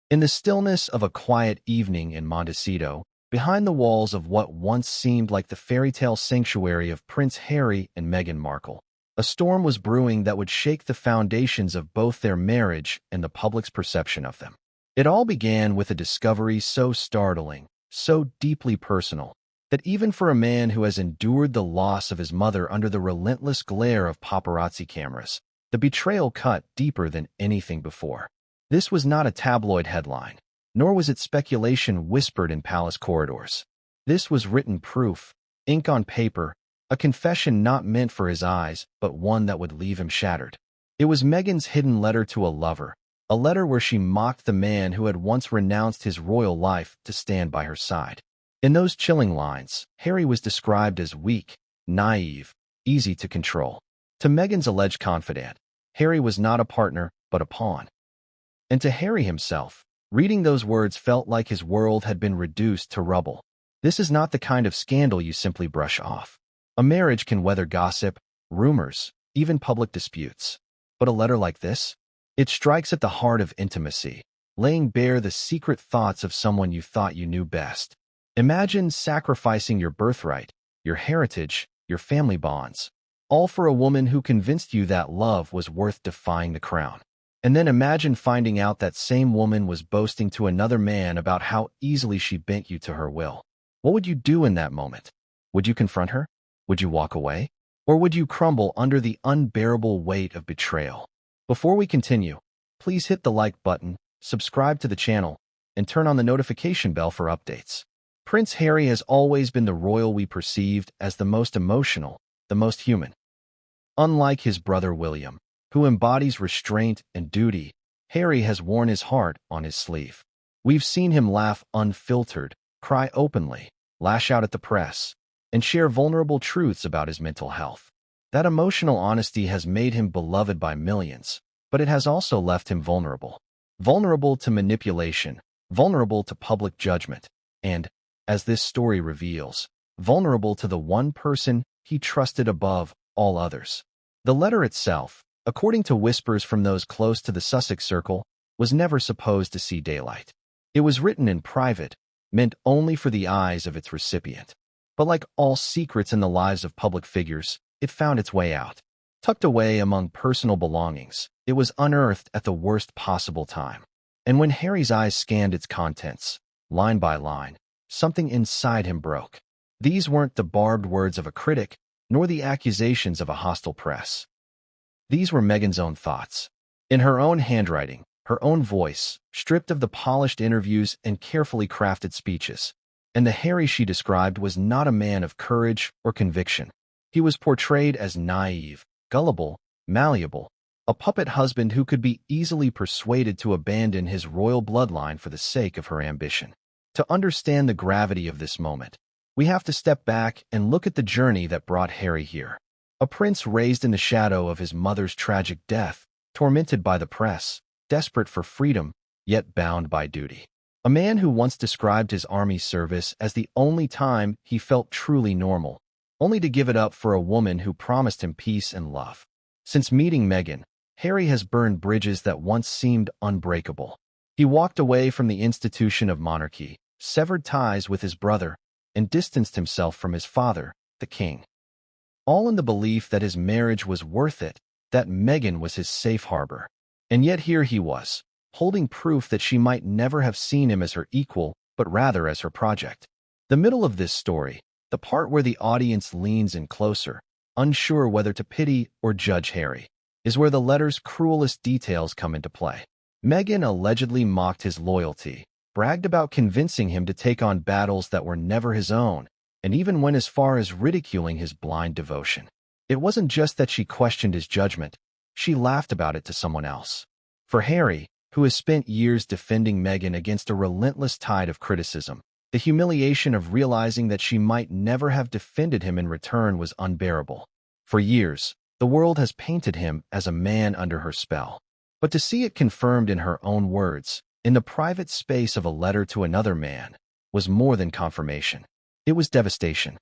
In the stillness of a quiet evening in Montecito, behind the walls of what once seemed like the fairy tale sanctuary of Prince Harry and Meghan Markle, a storm was brewing that would shake the foundations of both their marriage and the public's perception of them. It all began with a discovery so startling, so deeply personal, that even for a man who has endured the loss of his mother under the relentless glare of paparazzi cameras, the betrayal cut deeper than anything before. This was not a tabloid headline, nor was it speculation whispered in palace corridors. This was written proof, ink on paper, a confession not meant for his eyes, but one that would leave him shattered. It was Meghan's hidden letter to a lover, a letter where she mocked the man who had once renounced his royal life to stand by her side. In those chilling lines, Harry was described as weak, naive, easy to control. To Meghan's alleged confidant, Harry was not a partner, but a pawn. And to Harry himself, reading those words felt like his world had been reduced to rubble. This is not the kind of scandal you simply brush off. A marriage can weather gossip, rumors, even public disputes. But a letter like this? It strikes at the heart of intimacy, laying bare the secret thoughts of someone you thought you knew best. Imagine sacrificing your birthright, your heritage, your family bonds, all for a woman who convinced you that love was worth defying the crown. And then imagine finding out that same woman was boasting to another man about how easily she bent you to her will. What would you do in that moment? Would you confront her? Would you walk away? Or would you crumble under the unbearable weight of betrayal? Before we continue, please hit the like button, subscribe to the channel, and turn on the notification bell for updates. Prince Harry has always been the royal we perceived as the most emotional, the most human. Unlike his brother William, who embodies restraint and duty, Harry has worn his heart on his sleeve. We've seen him laugh unfiltered, cry openly, lash out at the press, and share vulnerable truths about his mental health. That emotional honesty has made him beloved by millions, but it has also left him vulnerable. Vulnerable to manipulation, vulnerable to public judgment, and, as this story reveals, vulnerable to the one person he trusted above all others. The letter itself, according to whispers from those close to the Sussex circle, was never supposed to see daylight. It was written in private, meant only for the eyes of its recipient. But like all secrets in the lives of public figures, it found its way out. Tucked away among personal belongings, it was unearthed at the worst possible time. And when Harry's eyes scanned its contents, line by line, something inside him broke. These weren't the barbed words of a critic, nor the accusations of a hostile press. These were Meghan's own thoughts. In her own handwriting, her own voice, stripped of the polished interviews and carefully crafted speeches. And the Harry she described was not a man of courage or conviction. He was portrayed as naive, gullible, malleable, a puppet husband who could be easily persuaded to abandon his royal bloodline for the sake of her ambition. To understand the gravity of this moment, we have to step back and look at the journey that brought Harry here. A prince raised in the shadow of his mother's tragic death, tormented by the press, desperate for freedom, yet bound by duty. A man who once described his army service as the only time he felt truly normal, only to give it up for a woman who promised him peace and love. Since meeting Meghan, Harry has burned bridges that once seemed unbreakable. He walked away from the institution of monarchy, severed ties with his brother, and distanced himself from his father, the king. All in the belief that his marriage was worth it, that Meghan was his safe harbor. And yet here he was, holding proof that she might never have seen him as her equal, but rather as her project. The middle of this story, the part where the audience leans in closer, unsure whether to pity or judge Harry, is where the letter's cruelest details come into play. Meghan allegedly mocked his loyalty, bragged about convincing him to take on battles that were never his own, and even went as far as ridiculing his blind devotion. It wasn't just that she questioned his judgment, she laughed about it to someone else. For Harry, who has spent years defending Meghan against a relentless tide of criticism, the humiliation of realizing that she might never have defended him in return was unbearable. For years, the world has painted him as a man under her spell. But to see it confirmed in her own words, in the private space of a letter to another man, was more than confirmation. It was devastation.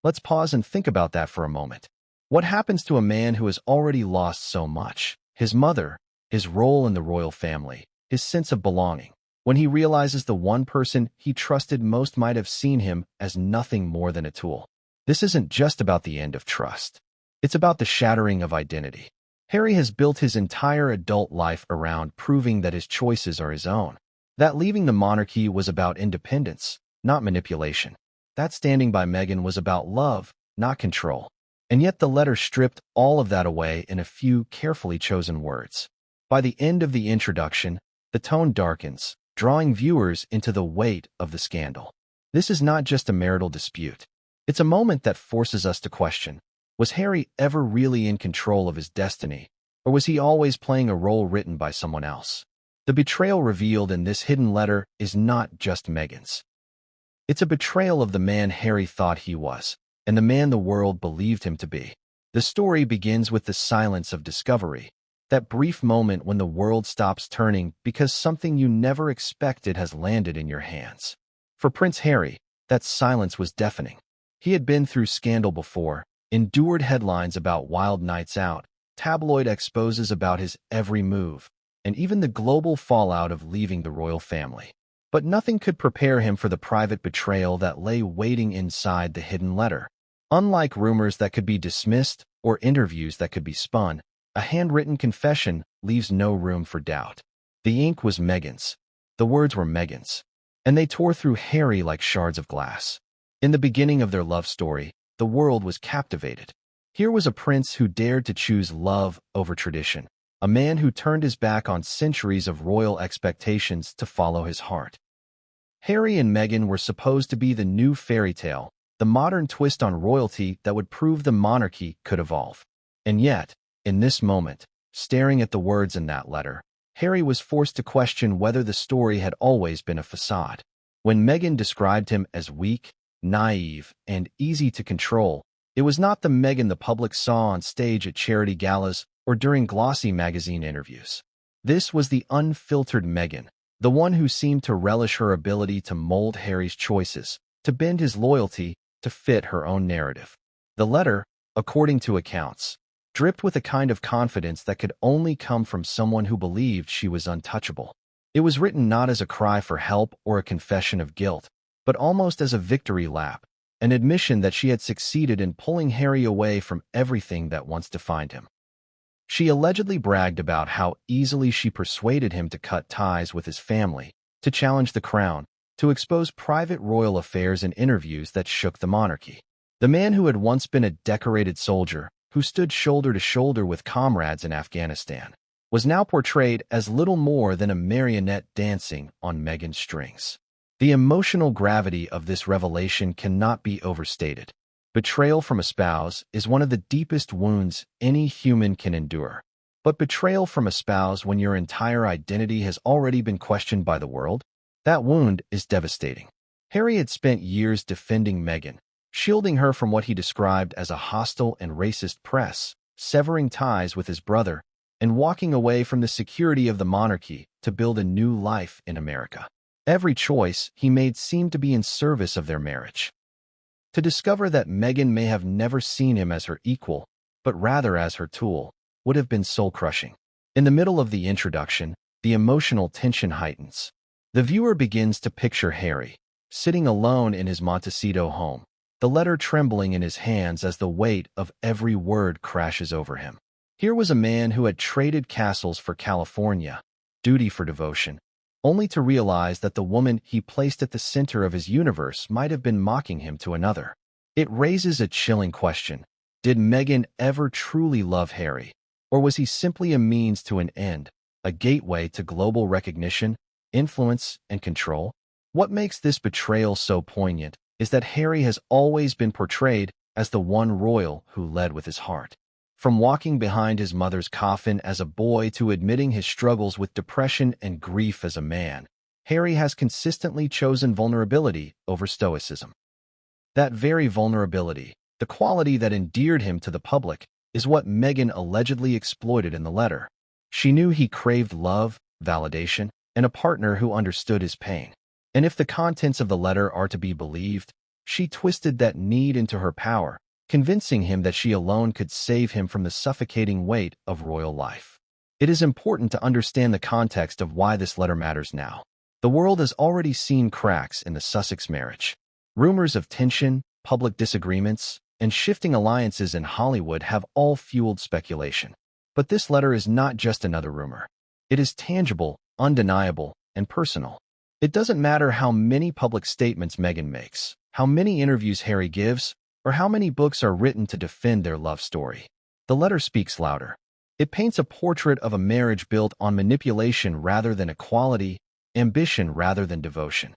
Let's pause and think about that for a moment. What happens to a man who has already lost so much? His mother, his role in the royal family, his sense of belonging. when he realizes the one person he trusted most might have seen him as nothing more than a tool. This isn't just about the end of trust. It's about the shattering of identity. Harry has built his entire adult life around proving that his choices are his own. That leaving the monarchy was about independence, not manipulation. That standing by Meghan was about love, not control. And yet the letter stripped all of that away in a few carefully chosen words. By the end of the introduction, the tone darkens, drawing viewers into the weight of the scandal. This is not just a marital dispute. It's a moment that forces us to question, was Harry ever really in control of his destiny, or was he always playing a role written by someone else? The betrayal revealed in this hidden letter is not just Meghan's. It's a betrayal of the man Harry thought he was, and the man the world believed him to be. The story begins with the silence of discovery, that brief moment when the world stops turning because something you never expected has landed in your hands. For Prince Harry, that silence was deafening. He had been through scandal before, endured headlines about wild nights out, tabloid exposes about his every move, and even the global fallout of leaving the royal family. But nothing could prepare him for the private betrayal that lay waiting inside the hidden letter. Unlike rumors that could be dismissed or interviews that could be spun, a handwritten confession leaves no room for doubt. The ink was Meghan's. The words were Meghan's. And they tore through Harry like shards of glass. In the beginning of their love story, the world was captivated. Here was a prince who dared to choose love over tradition, a man who turned his back on centuries of royal expectations to follow his heart. Harry and Meghan were supposed to be the new fairy tale, the modern twist on royalty that would prove the monarchy could evolve. And yet, in this moment, staring at the words in that letter, Harry was forced to question whether the story had always been a facade. When Meghan described him as weak, naive, and easy to control, it was not the Meghan the public saw on stage at charity galas or during glossy magazine interviews. This was the unfiltered Meghan, the one who seemed to relish her ability to mold Harry's choices, to bend his loyalty to fit her own narrative. The letter, according to accounts, dripped with a kind of confidence that could only come from someone who believed she was untouchable. It was written not as a cry for help or a confession of guilt, but almost as a victory lap, an admission that she had succeeded in pulling Harry away from everything that once defined him. She allegedly bragged about how easily she persuaded him to cut ties with his family, to challenge the crown, to expose private royal affairs in interviews that shook the monarchy. The man who had once been a decorated soldier, who stood shoulder to shoulder with comrades in Afghanistan, was now portrayed as little more than a marionette dancing on Meghan's strings. The emotional gravity of this revelation cannot be overstated. Betrayal from a spouse is one of the deepest wounds any human can endure. But betrayal from a spouse when your entire identity has already been questioned by the world? That wound is devastating. Harry had spent years defending Meghan, shielding her from what he described as a hostile and racist press, severing ties with his brother, and walking away from the security of the monarchy to build a new life in America. Every choice he made seemed to be in service of their marriage. To discover that Meghan may have never seen him as her equal, but rather as her tool, would have been soul-crushing. In the middle of the introduction, the emotional tension heightens. The viewer begins to picture Harry, sitting alone in his Montecito home, the letter trembling in his hands as the weight of every word crashes over him. Here was a man who had traded castles for California, duty for devotion, only to realize that the woman he placed at the center of his universe might have been mocking him to another. It raises a chilling question. Did Meghan ever truly love Harry, or was he simply a means to an end, a gateway to global recognition, influence, and control? What makes this betrayal so poignant is that Harry has always been portrayed as the one royal who led with his heart. From walking behind his mother's coffin as a boy to admitting his struggles with depression and grief as a man, Harry has consistently chosen vulnerability over stoicism. That very vulnerability, the quality that endeared him to the public, is what Meghan allegedly exploited in the letter. She knew he craved love, validation, and a partner who understood his pain. And if the contents of the letter are to be believed, she twisted that need into her power, convincing him that she alone could save him from the suffocating weight of royal life. It is important to understand the context of why this letter matters now. The world has already seen cracks in the Sussex marriage. Rumors of tension, public disagreements, and shifting alliances in Hollywood have all fueled speculation. But this letter is not just another rumor. It is tangible, undeniable, and personal. It doesn't matter how many public statements Meghan makes, how many interviews Harry gives, or how many books are written to defend their love story. The letter speaks louder. It paints a portrait of a marriage built on manipulation rather than equality, ambition rather than devotion.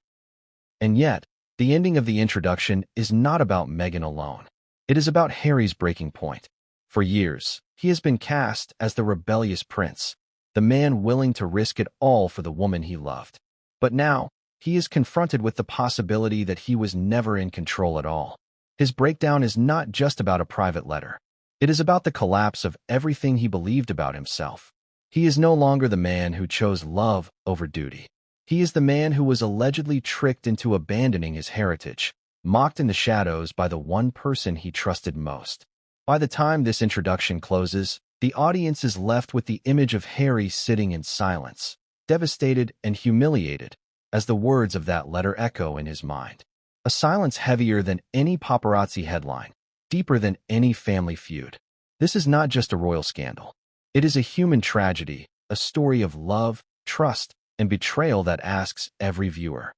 And yet, the ending of the introduction is not about Meghan alone. It is about Harry's breaking point. For years, he has been cast as the rebellious prince, the man willing to risk it all for the woman he loved. But now, he is confronted with the possibility that he was never in control at all. His breakdown is not just about a private letter. It is about the collapse of everything he believed about himself. He is no longer the man who chose love over duty. He is the man who was allegedly tricked into abandoning his heritage, mocked in the shadows by the one person he trusted most. By the time this introduction closes, the audience is left with the image of Harry sitting in silence, devastated and humiliated, as the words of that letter echo in his mind. A silence heavier than any paparazzi headline, deeper than any family feud. This is not just a royal scandal. It is a human tragedy, a story of love, trust, and betrayal that asks every viewer,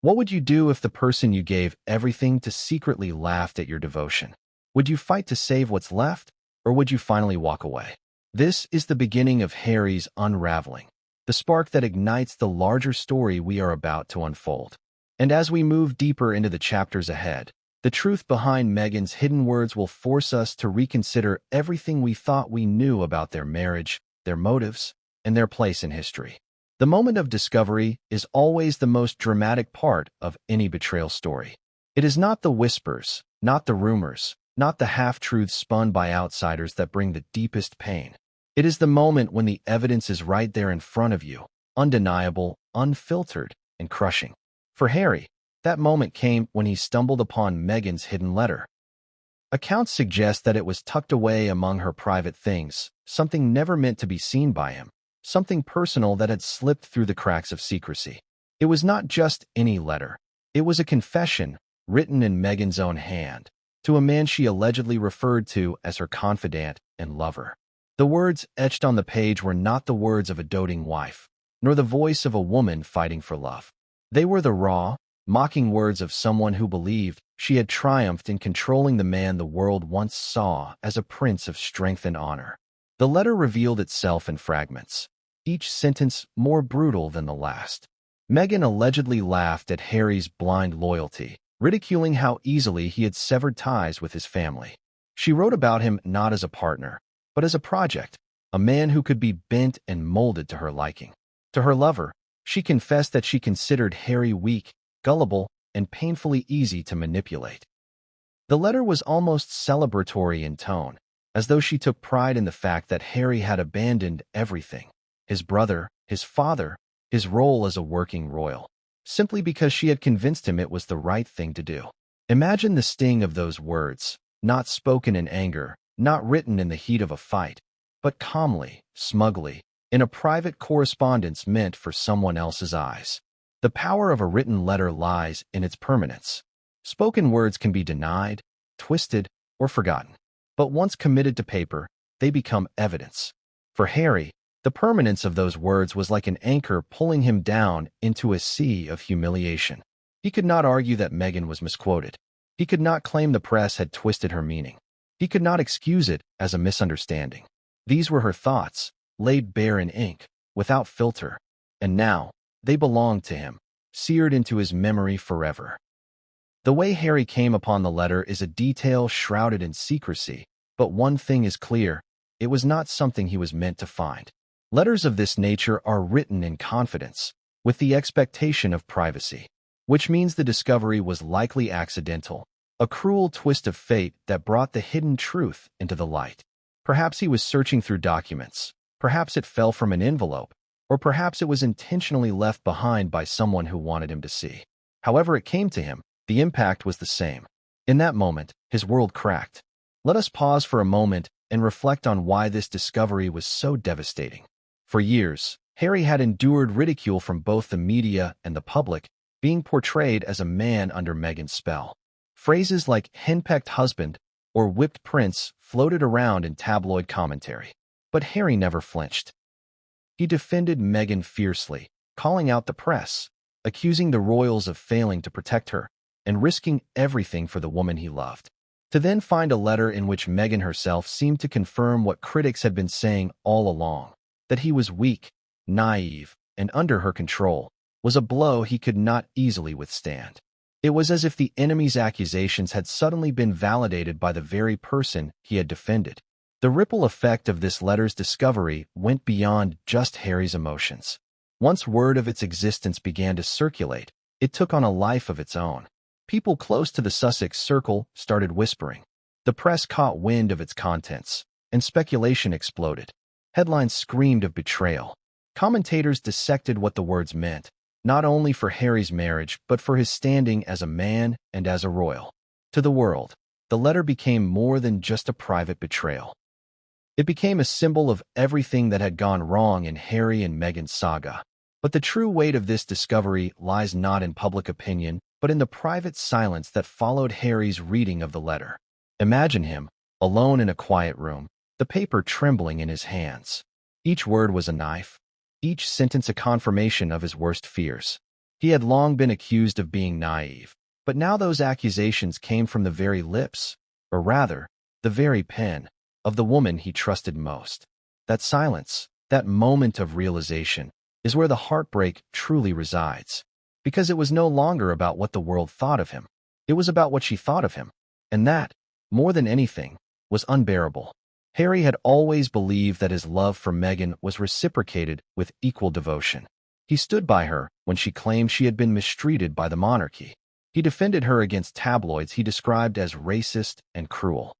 what would you do if the person you gave everything to secretly laughed at your devotion? Would you fight to save what's left, or would you finally walk away? This is the beginning of Harry's unraveling, the spark that ignites the larger story we are about to unfold. And as we move deeper into the chapters ahead, the truth behind Meghan's hidden words will force us to reconsider everything we thought we knew about their marriage, their motives, and their place in history. The moment of discovery is always the most dramatic part of any betrayal story. It is not the whispers, not the rumors, not the half-truths spun by outsiders that bring the deepest pain. It is the moment when the evidence is right there in front of you, undeniable, unfiltered, and crushing. For Harry, that moment came when he stumbled upon Meghan's hidden letter. Accounts suggest that it was tucked away among her private things, something never meant to be seen by him, something personal that had slipped through the cracks of secrecy. It was not just any letter. It was a confession, written in Meghan's own hand, to a man she allegedly referred to as her confidant and lover. The words etched on the page were not the words of a doting wife, nor the voice of a woman fighting for love. They were the raw, mocking words of someone who believed she had triumphed in controlling the man the world once saw as a prince of strength and honor. The letter revealed itself in fragments, each sentence more brutal than the last. Meghan allegedly laughed at Harry's blind loyalty, ridiculing how easily he had severed ties with his family. She wrote about him not as a partner, but as a project, a man who could be bent and molded to her liking. To her lover, she confessed that she considered Harry weak, gullible, and painfully easy to manipulate. The letter was almost celebratory in tone, as though she took pride in the fact that Harry had abandoned everything, his brother, his father, his role as a working royal, simply because she had convinced him it was the right thing to do. Imagine the sting of those words, not spoken in anger, not written in the heat of a fight, but calmly, smugly, in a private correspondence meant for someone else's eyes. The power of a written letter lies in its permanence. Spoken words can be denied, twisted, or forgotten. But once committed to paper, they become evidence. For Harry, the permanence of those words was like an anchor pulling him down into a sea of humiliation. He could not argue that Meghan was misquoted. He could not claim the press had twisted her meaning. He could not excuse it as a misunderstanding. These were her thoughts, laid bare in ink, without filter. And now, they belonged to him, seared into his memory forever. The way Harry came upon the letter is a detail shrouded in secrecy, but one thing is clear, it was not something he was meant to find. Letters of this nature are written in confidence, with the expectation of privacy, which means the discovery was likely accidental, a cruel twist of fate that brought the hidden truth into the light. Perhaps he was searching through documents, perhaps it fell from an envelope, or perhaps it was intentionally left behind by someone who wanted him to see. However it came to him, the impact was the same. In that moment, his world cracked. Let us pause for a moment and reflect on why this discovery was so devastating. For years, Harry had endured ridicule from both the media and the public, being portrayed as a man under Meghan's spell. Phrases like henpecked husband or whipped prince floated around in tabloid commentary. But Harry never flinched. He defended Meghan fiercely, calling out the press, accusing the royals of failing to protect her, and risking everything for the woman he loved. To then find a letter in which Meghan herself seemed to confirm what critics had been saying all along, that he was weak, naive, and under her control, was a blow he could not easily withstand. It was as if the enemy's accusations had suddenly been validated by the very person he had defended. The ripple effect of this letter's discovery went beyond just Harry's emotions. Once word of its existence began to circulate, it took on a life of its own. People close to the Sussex circle started whispering. The press caught wind of its contents, and speculation exploded. Headlines screamed of betrayal. Commentators dissected what the words meant, not only for Harry's marriage but for his standing as a man and as a royal. To the world, the letter became more than just a private betrayal. It became a symbol of everything that had gone wrong in Harry and Meghan's saga. But the true weight of this discovery lies not in public opinion, but in the private silence that followed Harry's reading of the letter. Imagine him, alone in a quiet room, the paper trembling in his hands. Each word was a knife, each sentence a confirmation of his worst fears. He had long been accused of being naive, but now those accusations came from the very lips, or rather, the very pen, of the woman he trusted most. That silence, that moment of realization, is where the heartbreak truly resides. Because it was no longer about what the world thought of him. It was about what she thought of him. And that, more than anything, was unbearable. Harry had always believed that his love for Meghan was reciprocated with equal devotion. He stood by her when she claimed she had been mistreated by the monarchy. He defended her against tabloids he described as racist and cruel.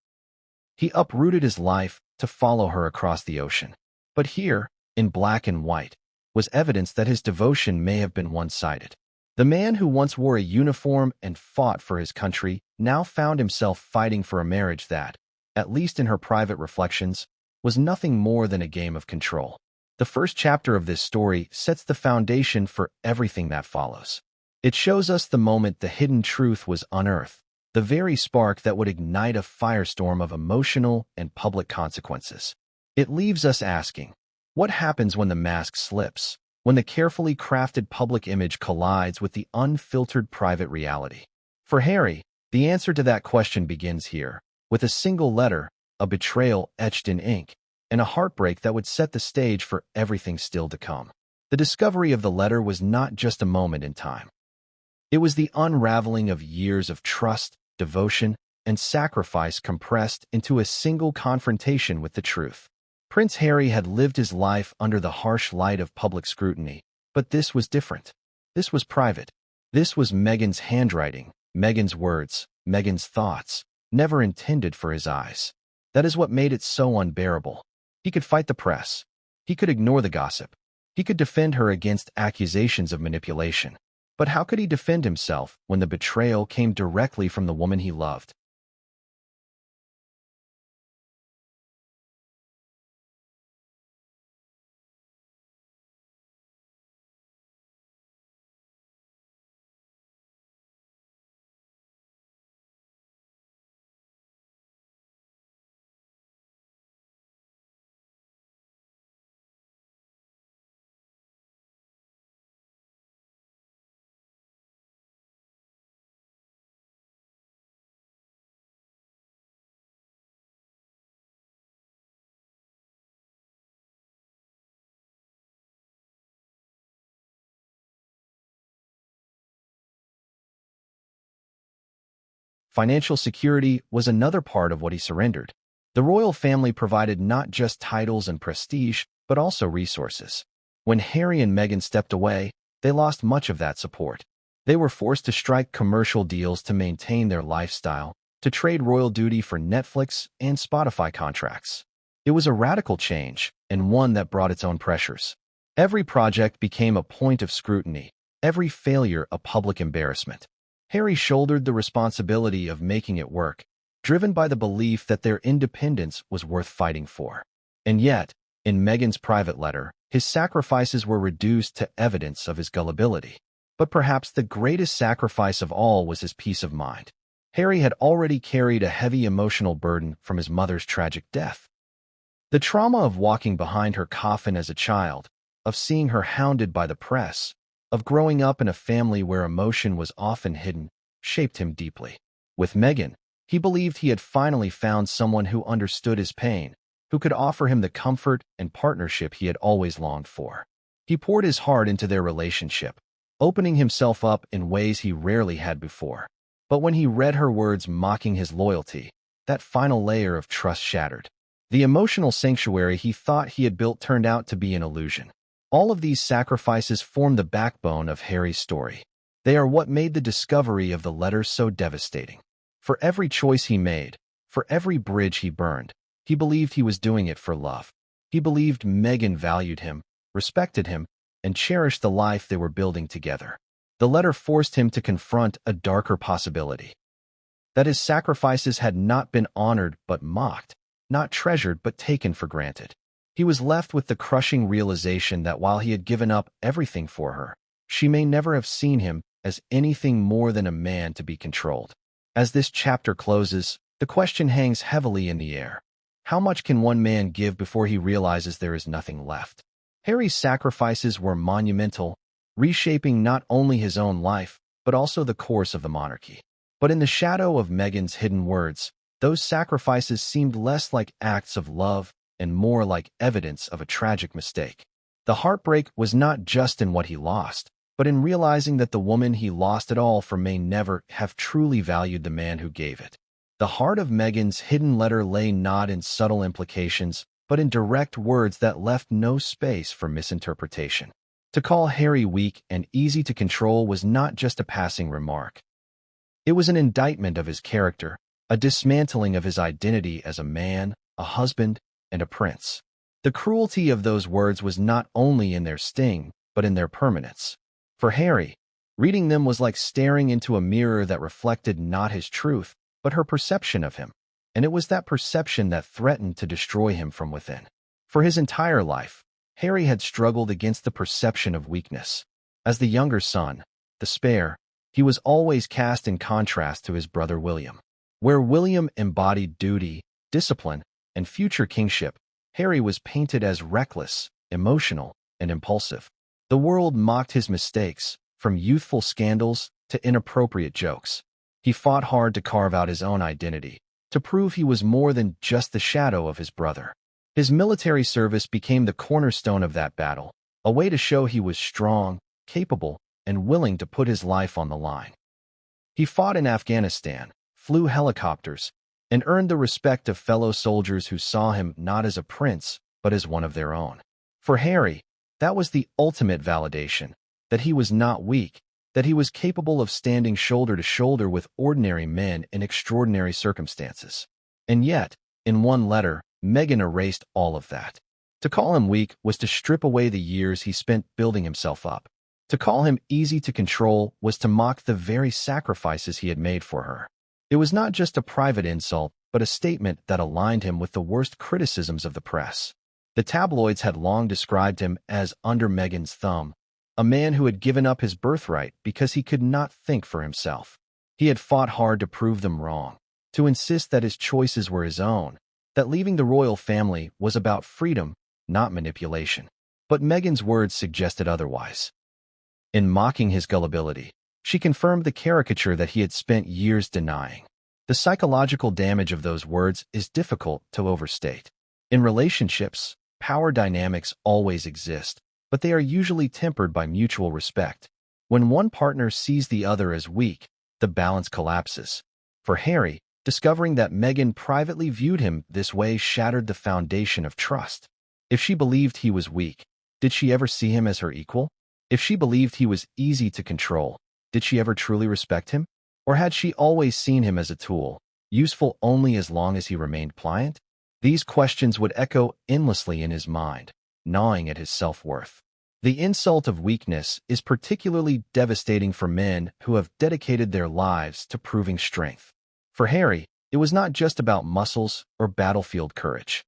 He uprooted his life to follow her across the ocean. But here, in black and white, was evidence that his devotion may have been one-sided. The man who once wore a uniform and fought for his country now found himself fighting for a marriage that, at least in her private reflections, was nothing more than a game of control. The first chapter of this story sets the foundation for everything that follows. It shows us the moment the hidden truth was unearthed, the very spark that would ignite a firestorm of emotional and public consequences. It leaves us asking, what happens when the mask slips? When the carefully crafted public image collides with the unfiltered private reality? For Harry, the answer to that question begins here, with a single letter, a betrayal etched in ink, and a heartbreak that would set the stage for everything still to come. The discovery of the letter was not just a moment in time. It was the unraveling of years of trust, devotion, and sacrifice compressed into a single confrontation with the truth. Prince Harry had lived his life under the harsh light of public scrutiny, but this was different. This was private. This was Meghan's handwriting, Meghan's words, Meghan's thoughts, never intended for his eyes. That is what made it so unbearable. He could fight the press. He could ignore the gossip. He could defend her against accusations of manipulation. But how could he defend himself when the betrayal came directly from the woman he loved? Financial security was another part of what he surrendered. The royal family provided not just titles and prestige, but also resources. When Harry and Meghan stepped away, they lost much of that support. They were forced to strike commercial deals to maintain their lifestyle, to trade royal duty for Netflix and Spotify contracts. It was a radical change, and one that brought its own pressures. Every project became a point of scrutiny, every failure a public embarrassment. Harry shouldered the responsibility of making it work, driven by the belief that their independence was worth fighting for. And yet, in Meghan's private letter, His sacrifices were reduced to evidence of his gullibility. But perhaps the greatest sacrifice of all was his peace of mind. Harry had already carried a heavy emotional burden from his mother's tragic death. The trauma of walking behind her coffin as a child, of seeing her hounded by the press, of growing up in a family where emotion was often hidden, shaped him deeply. With Meghan, he believed he had finally found someone who understood his pain, who could offer him the comfort and partnership he had always longed for. He poured his heart into their relationship, opening himself up in ways he rarely had before. But when he read her words mocking his loyalty, that final layer of trust shattered. The emotional sanctuary he thought he had built turned out to be an illusion. All of these sacrifices form the backbone of Harry's story. They are what made the discovery of the letters so devastating. For every choice he made, for every bridge he burned, he believed he was doing it for love. He believed Meghan valued him, respected him, and cherished the life they were building together. The letter forced him to confront a darker possibility. That his sacrifices had not been honored but mocked, not treasured but taken for granted. He was left with the crushing realization that while he had given up everything for her, she may never have seen him as anything more than a man to be controlled. As this chapter closes, the question hangs heavily in the air. How much can one man give before he realizes there is nothing left? Harry's sacrifices were monumental, reshaping not only his own life, but also the course of the monarchy. But in the shadow of Meghan's hidden words, those sacrifices seemed less like acts of love and more like evidence of a tragic mistake. The heartbreak was not just in what he lost, but in realizing that the woman he lost it all for may never have truly valued the man who gave it. The heart of Meghan's hidden letter lay not in subtle implications, but in direct words that left no space for misinterpretation. To call Harry weak and easy to control was not just a passing remark. It was an indictment of his character, a dismantling of his identity as a man, a husband, and a prince. The cruelty of those words was not only in their sting, but in their permanence. For Harry, reading them was like staring into a mirror that reflected not his truth, but her perception of him, and it was that perception that threatened to destroy him from within. For his entire life, Harry had struggled against the perception of weakness. As the younger son, the spare, he was always cast in contrast to his brother William. Where William embodied duty, discipline, and future kingship, Harry was painted as reckless, emotional, and impulsive. The world mocked his mistakes, from youthful scandals to inappropriate jokes. He fought hard to carve out his own identity, to prove he was more than just the shadow of his brother. His military service became the cornerstone of that battle, a way to show he was strong, capable, and willing to put his life on the line. He fought in Afghanistan, flew helicopters, and earned the respect of fellow soldiers who saw him not as a prince, but as one of their own. For Harry, that was the ultimate validation, that he was not weak, that he was capable of standing shoulder to shoulder with ordinary men in extraordinary circumstances. And yet, in one letter, Meghan erased all of that. To call him weak was to strip away the years he spent building himself up. To call him easy to control was to mock the very sacrifices he had made for her. It was not just a private insult, but a statement that aligned him with the worst criticisms of the press. The tabloids had long described him as under Meghan's thumb, a man who had given up his birthright because he could not think for himself. He had fought hard to prove them wrong, to insist that his choices were his own, that leaving the royal family was about freedom, not manipulation. But Meghan's words suggested otherwise. In mocking his gullibility, she confirmed the caricature that he had spent years denying. The psychological damage of those words is difficult to overstate. In relationships, power dynamics always exist, but they are usually tempered by mutual respect. When one partner sees the other as weak, the balance collapses. For Harry, discovering that Meghan privately viewed him this way shattered the foundation of trust. If she believed he was weak, did she ever see him as her equal? If she believed he was easy to control, did she ever truly respect him? Or had she always seen him as a tool, useful only as long as he remained pliant? These questions would echo endlessly in his mind, gnawing at his self-worth. The insult of weakness is particularly devastating for men who have dedicated their lives to proving strength. For Harry, it was not just about muscles or battlefield courage.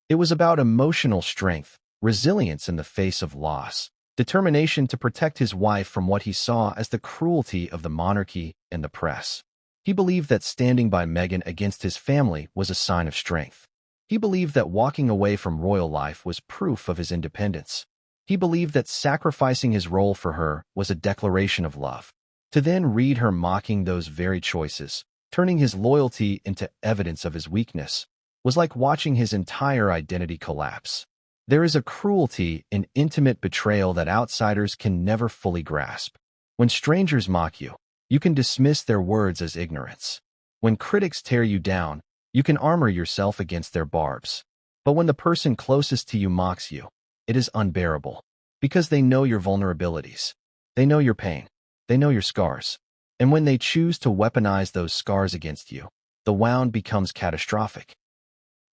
It was about emotional strength, resilience in the face of loss, determination to protect his wife from what he saw as the cruelty of the monarchy and the press. He believed that standing by Meghan against his family was a sign of strength. He believed that walking away from royal life was proof of his independence. He believed that sacrificing his role for her was a declaration of love. To then read her mocking those very choices, turning his loyalty into evidence of his weakness, was like watching his entire identity collapse. There is a cruelty in intimate betrayal that outsiders can never fully grasp. When strangers mock you, you can dismiss their words as ignorance. When critics tear you down, you can armor yourself against their barbs. But when the person closest to you mocks you, it is unbearable. Because they know your vulnerabilities. They know your pain. They know your scars. And when they choose to weaponize those scars against you, the wound becomes catastrophic.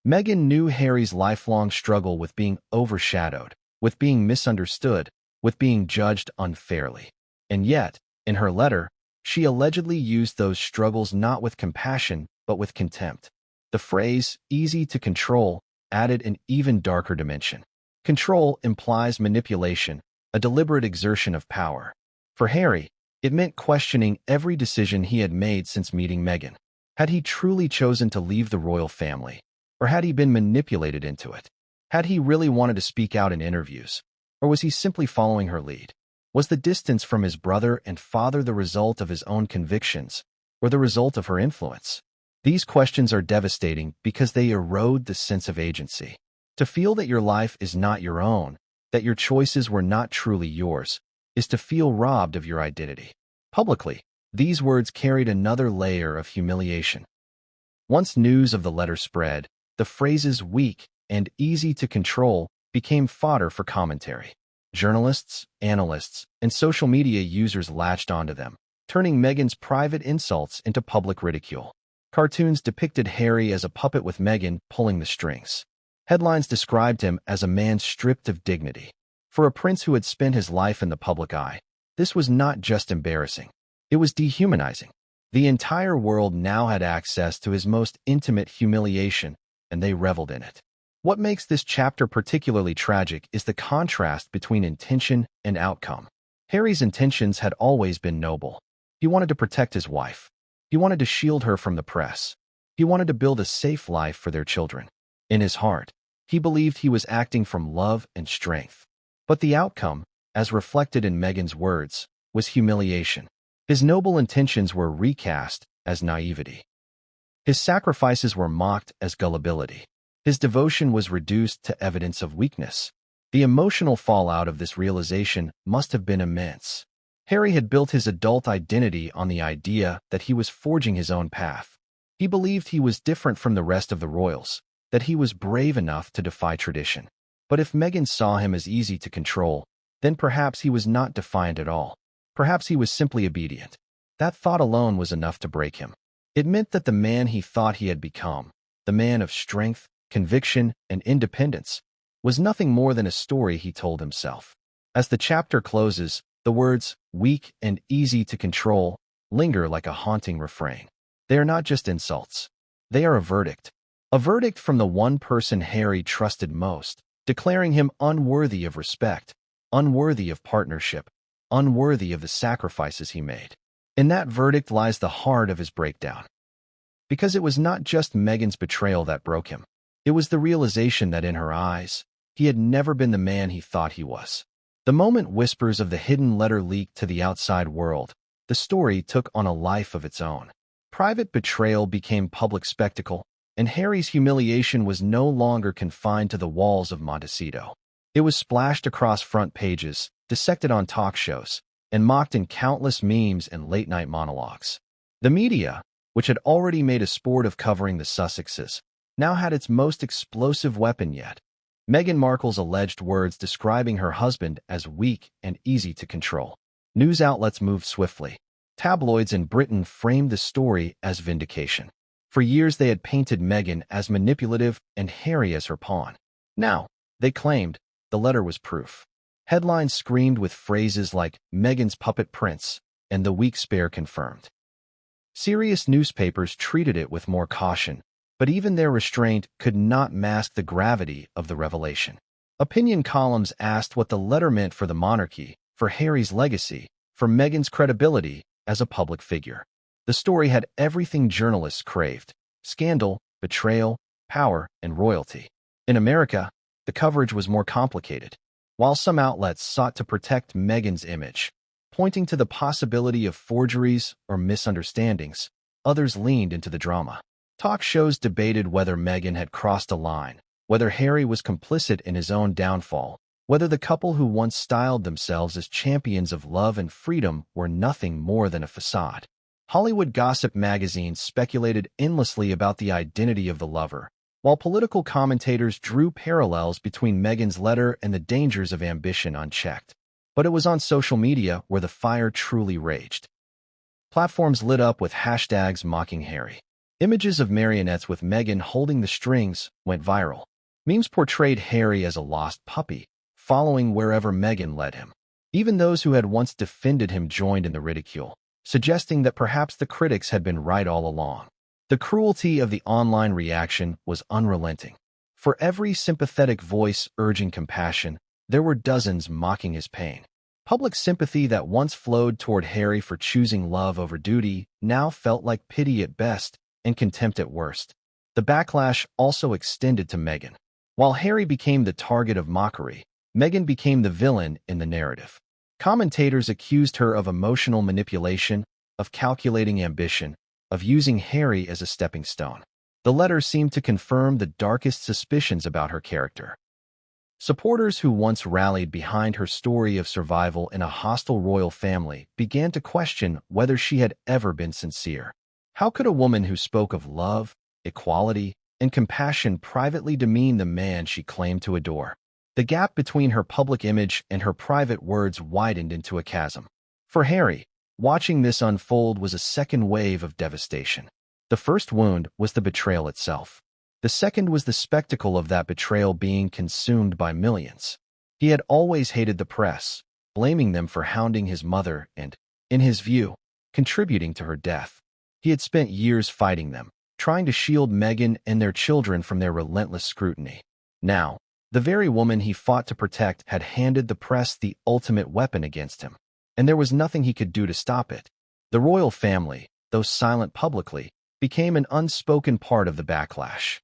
Meghan knew Harry's lifelong struggle with being overshadowed, with being misunderstood, with being judged unfairly. And yet, in her letter, she allegedly used those struggles not with compassion, but with contempt. The phrase, easy to control, added an even darker dimension. Control implies manipulation, a deliberate exertion of power. For Harry, it meant questioning every decision he had made since meeting Meghan. Had he truly chosen to leave the royal family? Or had he been manipulated into it? Had he really wanted to speak out in interviews? Or was he simply following her lead? Was the distance from his brother and father the result of his own convictions, or the result of her influence? These questions are devastating because they erode the sense of agency. To feel that your life is not your own, that your choices were not truly yours, is to feel robbed of your identity. Publicly, these words carried another layer of humiliation. Once news of the letter spread, the phrases weak and easy to control became fodder for commentary. Journalists, analysts, and social media users latched onto them, turning Meghan's private insults into public ridicule. Cartoons depicted Harry as a puppet with Meghan pulling the strings. Headlines described him as a man stripped of dignity. For a prince who had spent his life in the public eye, this was not just embarrassing. It was dehumanizing. The entire world now had access to his most intimate humiliation, and they reveled in it. What makes this chapter particularly tragic is the contrast between intention and outcome. Harry's intentions had always been noble. He wanted to protect his wife. He wanted to shield her from the press. He wanted to build a safe life for their children. In his heart, he believed he was acting from love and strength. But the outcome, as reflected in Meghan's words, was humiliation. His noble intentions were recast as naivety. His sacrifices were mocked as gullibility. His devotion was reduced to evidence of weakness. The emotional fallout of this realization must have been immense. Harry had built his adult identity on the idea that he was forging his own path. He believed he was different from the rest of the royals, that he was brave enough to defy tradition. But if Meghan saw him as easy to control, then perhaps he was not defiant at all. Perhaps he was simply obedient. That thought alone was enough to break him. It meant that the man he thought he had become, the man of strength, conviction, and independence, was nothing more than a story he told himself. As the chapter closes, the words, weak and easy to control, linger like a haunting refrain. They are not just insults. They are a verdict. A verdict from the one person Harry trusted most, declaring him unworthy of respect, unworthy of partnership, unworthy of the sacrifices he made. In that verdict lies the heart of his breakdown. Because it was not just Meghan's betrayal that broke him. It was the realization that in her eyes, he had never been the man he thought he was. The moment whispers of the hidden letter leaked to the outside world, the story took on a life of its own. Private betrayal became public spectacle, and Harry's humiliation was no longer confined to the walls of Montecito. It was splashed across front pages, dissected on talk shows, and mocked in countless memes and late-night monologues. The media, which had already made a sport of covering the Sussexes, now had its most explosive weapon yet. Meghan Markle's alleged words describing her husband as weak and easy to control. News outlets moved swiftly. Tabloids in Britain framed the story as vindication. For years they had painted Meghan as manipulative and Harry as her pawn. Now, they claimed, the letter was proof. Headlines screamed with phrases like Meghan's puppet prince and the weak spare confirmed. Serious newspapers treated it with more caution, but even their restraint could not mask the gravity of the revelation. Opinion columns asked what the letter meant for the monarchy, for Harry's legacy, for Meghan's credibility as a public figure. The story had everything journalists craved: scandal, betrayal, power, and royalty. In America, the coverage was more complicated. While some outlets sought to protect Meghan's image, pointing to the possibility of forgeries or misunderstandings, others leaned into the drama. Talk shows debated whether Meghan had crossed a line, whether Harry was complicit in his own downfall, whether the couple who once styled themselves as champions of love and freedom were nothing more than a facade. Hollywood gossip magazines speculated endlessly about the identity of the lover, while political commentators drew parallels between Meghan's letter and the dangers of ambition unchecked. But it was on social media where the fire truly raged. Platforms lit up with hashtags mocking Harry. Images of marionettes with Meghan holding the strings went viral. Memes portrayed Harry as a lost puppy, following wherever Meghan led him. Even those who had once defended him joined in the ridicule, suggesting that perhaps the critics had been right all along. The cruelty of the online reaction was unrelenting. For every sympathetic voice urging compassion, there were dozens mocking his pain. Public sympathy that once flowed toward Harry for choosing love over duty now felt like pity at best and contempt at worst. The backlash also extended to Meghan. While Harry became the target of mockery, Meghan became the villain in the narrative. Commentators accused her of emotional manipulation, of calculating ambition, of using Harry as a stepping stone. The letter seemed to confirm the darkest suspicions about her character. Supporters who once rallied behind her story of survival in a hostile royal family began to question whether she had ever been sincere. How could a woman who spoke of love, equality, and compassion privately demean the man she claimed to adore? The gap between her public image and her private words widened into a chasm. For Harry, watching this unfold was a second wave of devastation. The first wound was the betrayal itself. The second was the spectacle of that betrayal being consumed by millions. He had always hated the press, blaming them for hounding his mother and, in his view, contributing to her death. He had spent years fighting them, trying to shield Meghan and their children from their relentless scrutiny. Now, the very woman he fought to protect had handed the press the ultimate weapon against him, and there was nothing he could do to stop it. The royal family, though silent publicly, became an unspoken part of the backlash.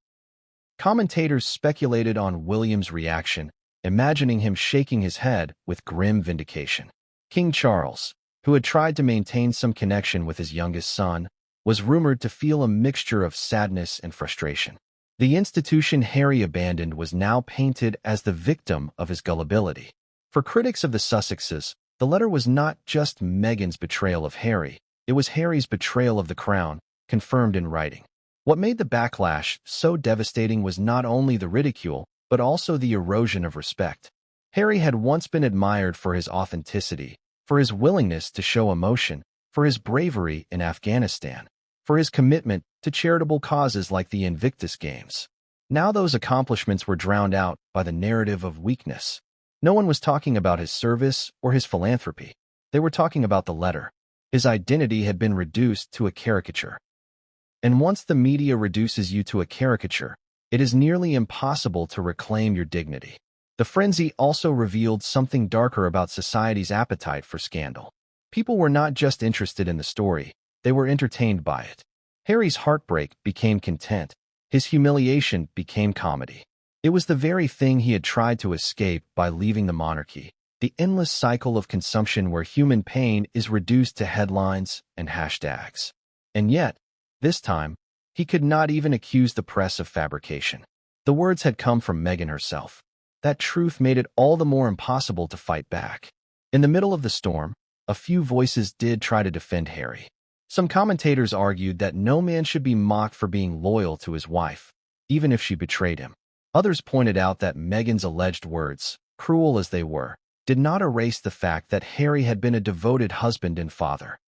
Commentators speculated on William's reaction, imagining him shaking his head with grim vindication. King Charles, who had tried to maintain some connection with his youngest son, was rumored to feel a mixture of sadness and frustration. The institution Harry abandoned was now painted as the victim of his gullibility. For critics of the Sussexes, the letter was not just Meghan's betrayal of Harry, it was Harry's betrayal of the crown, confirmed in writing. What made the backlash so devastating was not only the ridicule, but also the erosion of respect. Harry had once been admired for his authenticity, for his willingness to show emotion, for his bravery in Afghanistan, for his commitment to charitable causes like the Invictus Games. Now those accomplishments were drowned out by the narrative of weakness. No one was talking about his service or his philanthropy. They were talking about the letter. His identity had been reduced to a caricature. And once the media reduces you to a caricature, it is nearly impossible to reclaim your dignity. The frenzy also revealed something darker about society's appetite for scandal. People were not just interested in the story, they were entertained by it. Harry's heartbreak became content, his humiliation became comedy. It was the very thing he had tried to escape by leaving the monarchy, the endless cycle of consumption where human pain is reduced to headlines and hashtags. And yet, this time, he could not even accuse the press of fabrication. The words had come from Meghan herself. That truth made it all the more impossible to fight back. In the middle of the storm, a few voices did try to defend Harry. Some commentators argued that no man should be mocked for being loyal to his wife, even if she betrayed him. Others pointed out that Meghan's alleged words, cruel as they were, did not erase the fact that Harry had been a devoted husband and father.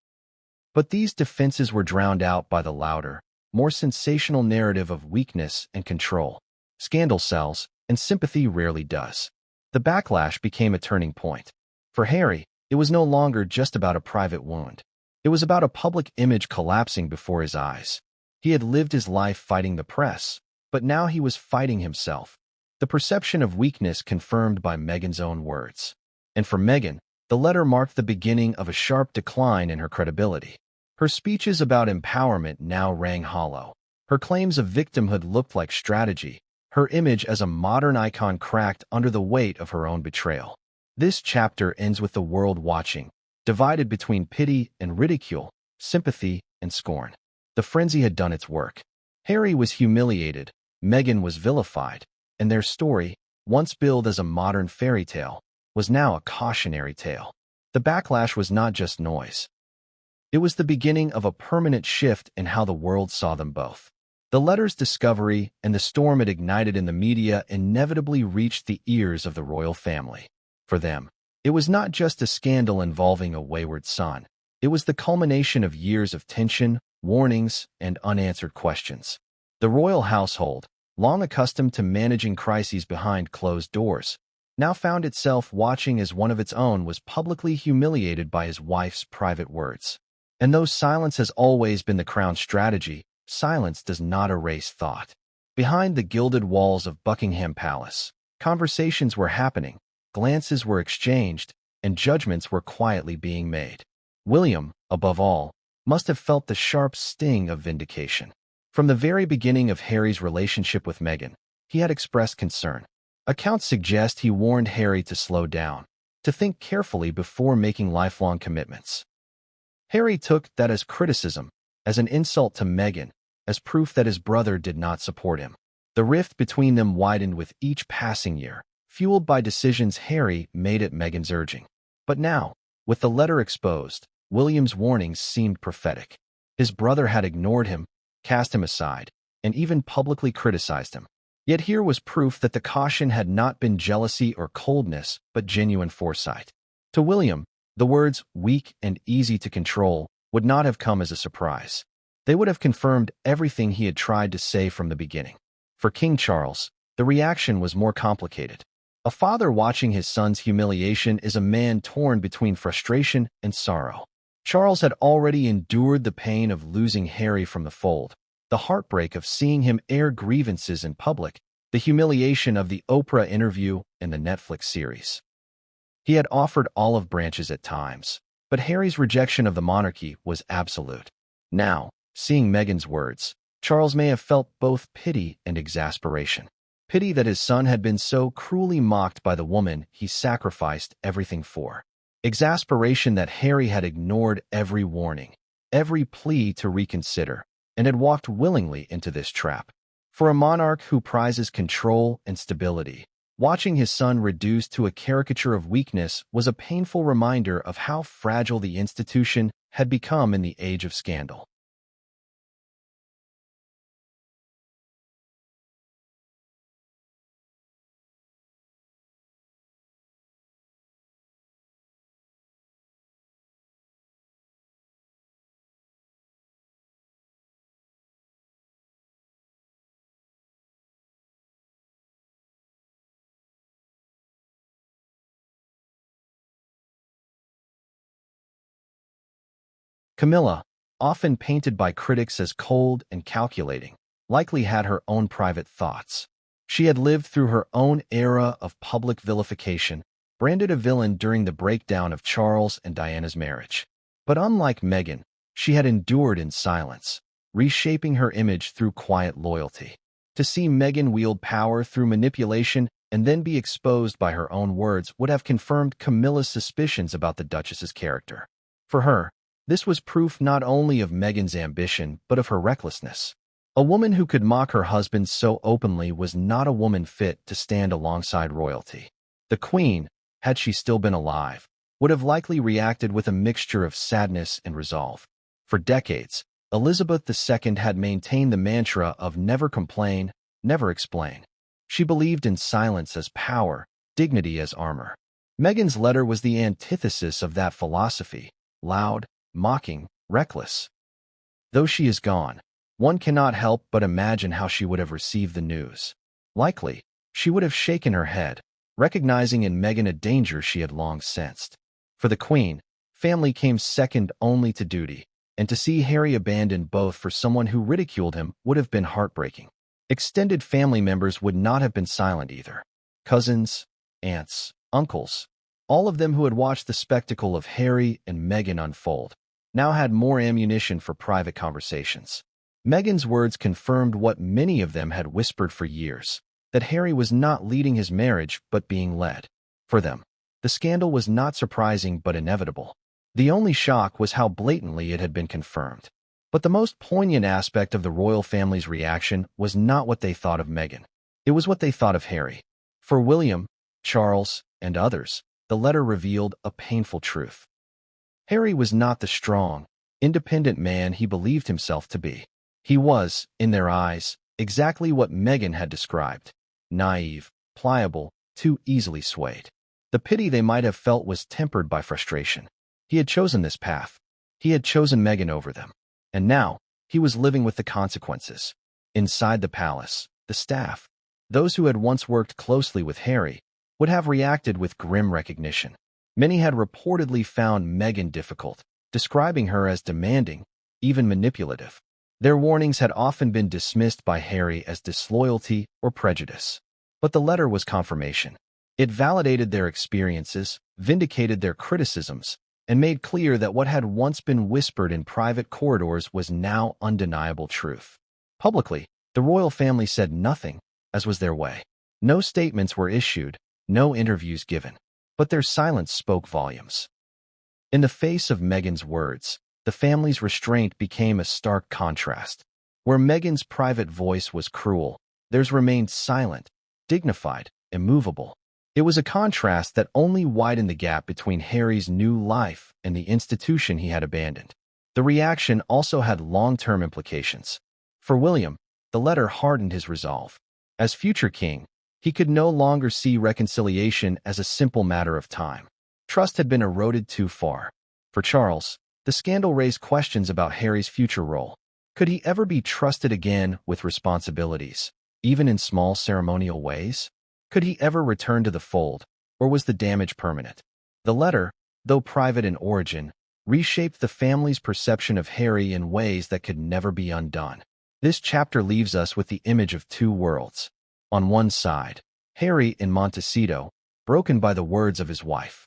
But these defenses were drowned out by the louder, more sensational narrative of weakness and control. Scandal sells, and sympathy rarely does. The backlash became a turning point. For Harry, it was no longer just about a private wound. It was about a public image collapsing before his eyes. He had lived his life fighting the press, but now he was fighting himself. the perception of weakness confirmed by Meghan's own words. And for Meghan, the letter marked the beginning of a sharp decline in her credibility. Her speeches about empowerment now rang hollow. Her claims of victimhood looked like strategy. Her image as a modern icon cracked under the weight of her own betrayal. This chapter ends with the world watching, divided between pity and ridicule, sympathy and scorn. The frenzy had done its work. Harry was humiliated, Meghan was vilified, and their story, once billed as a modern fairy tale, was now a cautionary tale. The backlash was not just noise. It was the beginning of a permanent shift in how the world saw them both. The letter's discovery and the storm it ignited in the media inevitably reached the ears of the royal family. For them, it was not just a scandal involving a wayward son. It was the culmination of years of tension, warnings, and unanswered questions. The royal household, long accustomed to managing crises behind closed doors, now found itself watching as one of its own was publicly humiliated by his wife's private words. And though silence has always been the crown's strategy, silence does not erase thought. Behind the gilded walls of Buckingham Palace, conversations were happening, glances were exchanged, and judgments were quietly being made. William, above all, must have felt the sharp sting of vindication. From the very beginning of Harry's relationship with Meghan, he had expressed concern. Accounts suggest he warned Harry to slow down, to think carefully before making lifelong commitments. Harry took that as criticism, as an insult to Meghan, as proof that his brother did not support him. The rift between them widened with each passing year, fueled by decisions Harry made at Meghan's urging. But now, with the letter exposed, William's warnings seemed prophetic. His brother had ignored him, cast him aside, and even publicly criticized him. Yet here was proof that the caution had not been jealousy or coldness, but genuine foresight. To William, the words weak and easy to control would not have come as a surprise. They would have confirmed everything he had tried to say from the beginning. For King Charles, the reaction was more complicated. A father watching his son's humiliation is a man torn between frustration and sorrow. Charles had already endured the pain of losing Harry from the fold, the heartbreak of seeing him air grievances in public, the humiliation of the Oprah interview and the Netflix series. He had offered olive branches at times, but Harry's rejection of the monarchy was absolute. Now, seeing Meghan's words, Charles may have felt both pity and exasperation. Pity that his son had been so cruelly mocked by the woman he sacrificed everything for. Exasperation that Harry had ignored every warning, every plea to reconsider, and had walked willingly into this trap. For a monarch who prizes control and stability, watching his son reduced to a caricature of weakness was a painful reminder of how fragile the institution had become in the age of scandal. Camilla, often painted by critics as cold and calculating, likely had her own private thoughts. She had lived through her own era of public vilification, branded a villain during the breakdown of Charles and Diana's marriage. But unlike Meghan, she had endured in silence, reshaping her image through quiet loyalty. To see Meghan wield power through manipulation and then be exposed by her own words would have confirmed Camilla's suspicions about the Duchess's character. For her, this was proof not only of Meghan's ambition, but of her recklessness. A woman who could mock her husband so openly was not a woman fit to stand alongside royalty. The Queen, had she still been alive, would have likely reacted with a mixture of sadness and resolve. For decades, Elizabeth II had maintained the mantra of never complain, never explain. She believed in silence as power, dignity as armor. Meghan's letter was the antithesis of that philosophy, loud, mocking, reckless. Though she is gone, one cannot help but imagine how she would have received the news. Likely, she would have shaken her head, recognizing in Meghan a danger she had long sensed. For the Queen, family came second only to duty, and to see Harry abandon both for someone who ridiculed him would have been heartbreaking. Extended family members would not have been silent either. Cousins, aunts, uncles, all of them who had watched the spectacle of Harry and Meghan unfold, now had more ammunition for private conversations. Meghan's words confirmed what many of them had whispered for years, that Harry was not leading his marriage but being led. For them, the scandal was not surprising but inevitable. The only shock was how blatantly it had been confirmed. But the most poignant aspect of the royal family's reaction was not what they thought of Meghan. It was what they thought of Harry. For William, Charles, and others, the letter revealed a painful truth. Harry was not the strong, independent man he believed himself to be. He was, in their eyes, exactly what Meghan had described: naive, pliable, too easily swayed. The pity they might have felt was tempered by frustration. He had chosen this path. He had chosen Meghan over them. And now, he was living with the consequences. Inside the palace, the staff, those who had once worked closely with Harry, would have reacted with grim recognition. Many had reportedly found Meghan difficult, describing her as demanding, even manipulative. Their warnings had often been dismissed by Harry as disloyalty or prejudice. But the letter was confirmation. It validated their experiences, vindicated their criticisms, and made clear that what had once been whispered in private corridors was now undeniable truth. Publicly, the royal family said nothing, as was their way. No statements were issued, no interviews given, but their silence spoke volumes. In the face of Meghan's words, the family's restraint became a stark contrast. Where Meghan's private voice was cruel, theirs remained silent, dignified, immovable. It was a contrast that only widened the gap between Harry's new life and the institution he had abandoned. The reaction also had long-term implications. For William, the letter hardened his resolve. As future king, he could no longer see reconciliation as a simple matter of time. Trust had been eroded too far. For Charles, the scandal raised questions about Harry's future role. Could he ever be trusted again with responsibilities, even in small ceremonial ways? Could he ever return to the fold, or was the damage permanent? The letter, though private in origin, reshaped the family's perception of Harry in ways that could never be undone. This chapter leaves us with the image of two worlds. On one side, Harry in Montecito, broken by the words of his wife.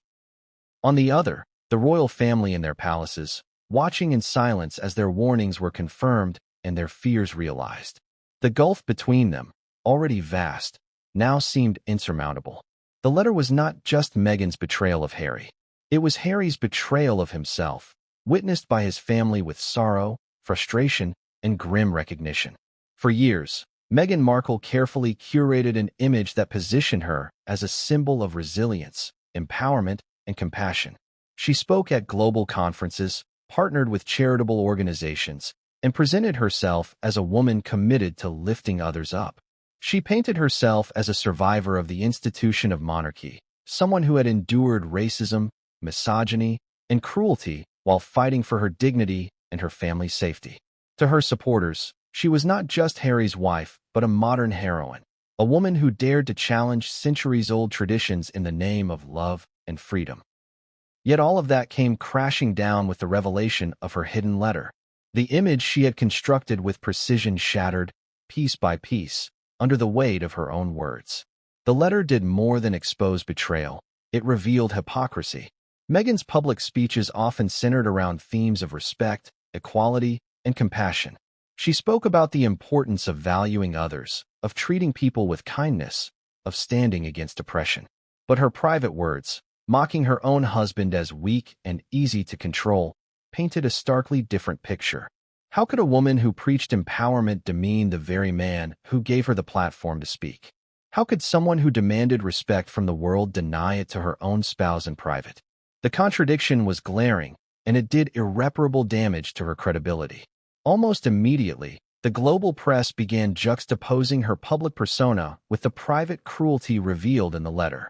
On the other, the royal family in their palaces, watching in silence as their warnings were confirmed and their fears realized. The gulf between them, already vast, now seemed insurmountable. The letter was not just Meghan's betrayal of Harry. It was Harry's betrayal of himself, witnessed by his family with sorrow, frustration, and grim recognition. For years, Meghan Markle carefully curated an image that positioned her as a symbol of resilience, empowerment, and compassion. She spoke at global conferences, partnered with charitable organizations, and presented herself as a woman committed to lifting others up. She painted herself as a survivor of the institution of monarchy, someone who had endured racism, misogyny, and cruelty while fighting for her dignity and her family's safety. To her supporters, she was not just Harry's wife, but a modern heroine, a woman who dared to challenge centuries-old traditions in the name of love and freedom. Yet all of that came crashing down with the revelation of her hidden letter. The image she had constructed with precision shattered, piece by piece, under the weight of her own words. The letter did more than expose betrayal. It revealed hypocrisy. Meghan's public speeches often centered around themes of respect, equality, and compassion. She spoke about the importance of valuing others, of treating people with kindness, of standing against oppression. But her private words, mocking her own husband as weak and easy to control, painted a starkly different picture. How could a woman who preached empowerment demean the very man who gave her the platform to speak? How could someone who demanded respect from the world deny it to her own spouse in private? The contradiction was glaring, and it did irreparable damage to her credibility. Almost immediately, the global press began juxtaposing her public persona with the private cruelty revealed in the letter.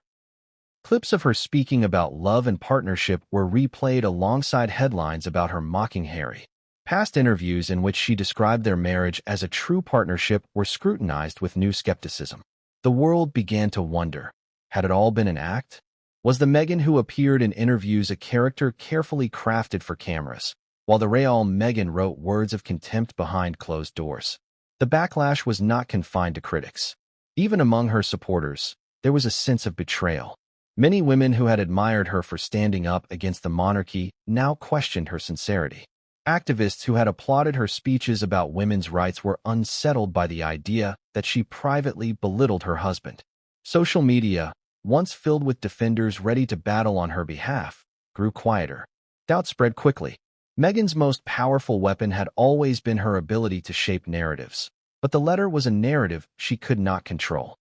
Clips of her speaking about love and partnership were replayed alongside headlines about her mocking Harry. Past interviews in which she described their marriage as a true partnership were scrutinized with new skepticism. The world began to wonder, had it all been an act? Was the Meghan who appeared in interviews a character carefully crafted for cameras, while the real Meghan wrote words of contempt behind closed doors? The backlash was not confined to critics. Even among her supporters, there was a sense of betrayal. Many women who had admired her for standing up against the monarchy now questioned her sincerity. Activists who had applauded her speeches about women's rights were unsettled by the idea that she privately belittled her husband. Social media, once filled with defenders ready to battle on her behalf, grew quieter. Doubt spread quickly. Meghan's most powerful weapon had always been her ability to shape narratives, but the letter was a narrative she could not control.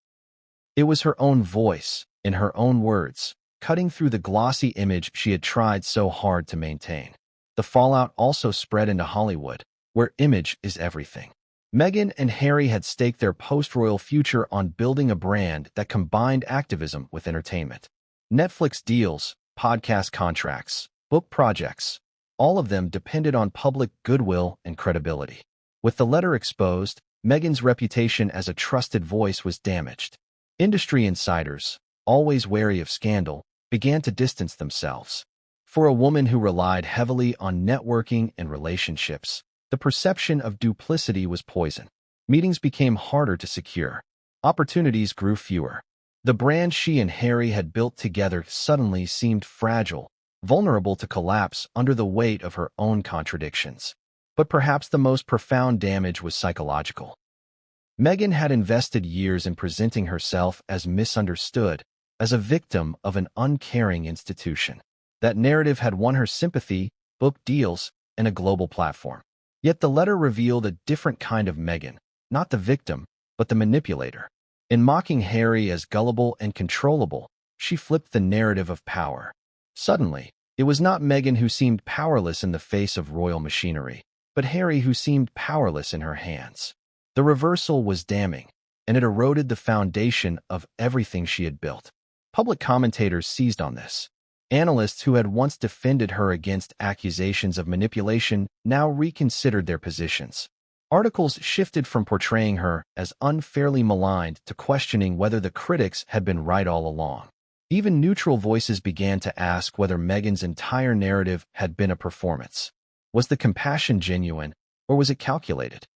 It was her own voice, in her own words, cutting through the glossy image she had tried so hard to maintain. The fallout also spread into Hollywood, where image is everything. Meghan and Harry had staked their post-royal future on building a brand that combined activism with entertainment. Netflix deals, podcast contracts, book projects, all of them depended on public goodwill and credibility. With the letter exposed, Meghan's reputation as a trusted voice was damaged. Industry insiders, always wary of scandal, began to distance themselves. For a woman who relied heavily on networking and relationships, the perception of duplicity was poison. Meetings became harder to secure. Opportunities grew fewer. The brand she and Harry had built together suddenly seemed fragile, vulnerable to collapse under the weight of her own contradictions. But perhaps the most profound damage was psychological. Meghan had invested years in presenting herself as misunderstood, as a victim of an uncaring institution. That narrative had won her sympathy, book deals, and a global platform. Yet the letter revealed a different kind of Meghan, not the victim, but the manipulator. In mocking Harry as gullible and controllable, she flipped the narrative of power. Suddenly, it was not Meghan who seemed powerless in the face of royal machinery, but Harry who seemed powerless in her hands. The reversal was damning, and it eroded the foundation of everything she had built. Public commentators seized on this. Analysts who had once defended her against accusations of manipulation now reconsidered their positions. Articles shifted from portraying her as unfairly maligned to questioning whether the critics had been right all along. Even neutral voices began to ask whether Meghan's entire narrative had been a performance. Was the compassion genuine, or was it calculated?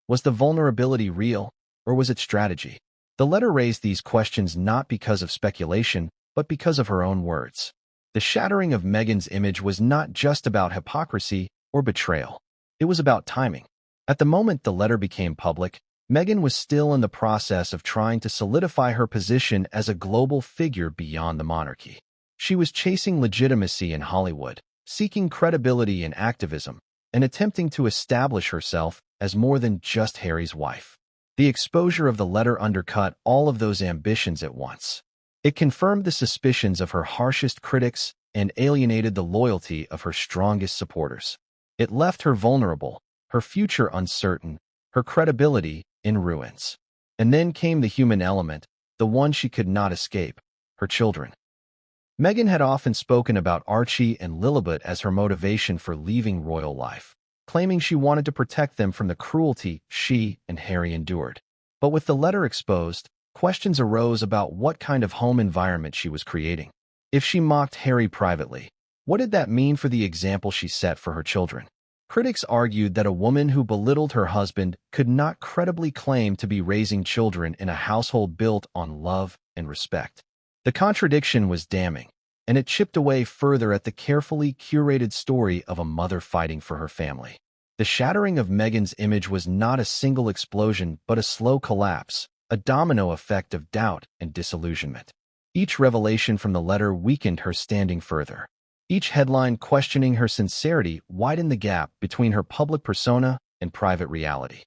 Was the vulnerability real, or was it strategy? The letter raised these questions not because of speculation, but because of her own words. The shattering of Meghan's image was not just about hypocrisy or betrayal. It was about timing. At the moment the letter became public, Meghan was still in the process of trying to solidify her position as a global figure beyond the monarchy. She was chasing legitimacy in Hollywood, seeking credibility in activism, and attempting to establish herself as more than just Harry's wife. The exposure of the letter undercut all of those ambitions at once. It confirmed the suspicions of her harshest critics and alienated the loyalty of her strongest supporters. It left her vulnerable, her future uncertain, her credibility in ruins. And then came the human element, the one she could not escape, her children. Meghan had often spoken about Archie and Lilibet as her motivation for leaving royal life, claiming she wanted to protect them from the cruelty she and Harry endured. But with the letter exposed, questions arose about what kind of home environment she was creating. If she mocked Harry privately, what did that mean for the example she set for her children? Critics argued that a woman who belittled her husband could not credibly claim to be raising children in a household built on love and respect. The contradiction was damning, and it chipped away further at the carefully curated story of a mother fighting for her family. The shattering of Meghan's image was not a single explosion but a slow collapse, a domino effect of doubt and disillusionment. Each revelation from the letter weakened her standing further. Each headline questioning her sincerity widened the gap between her public persona and private reality.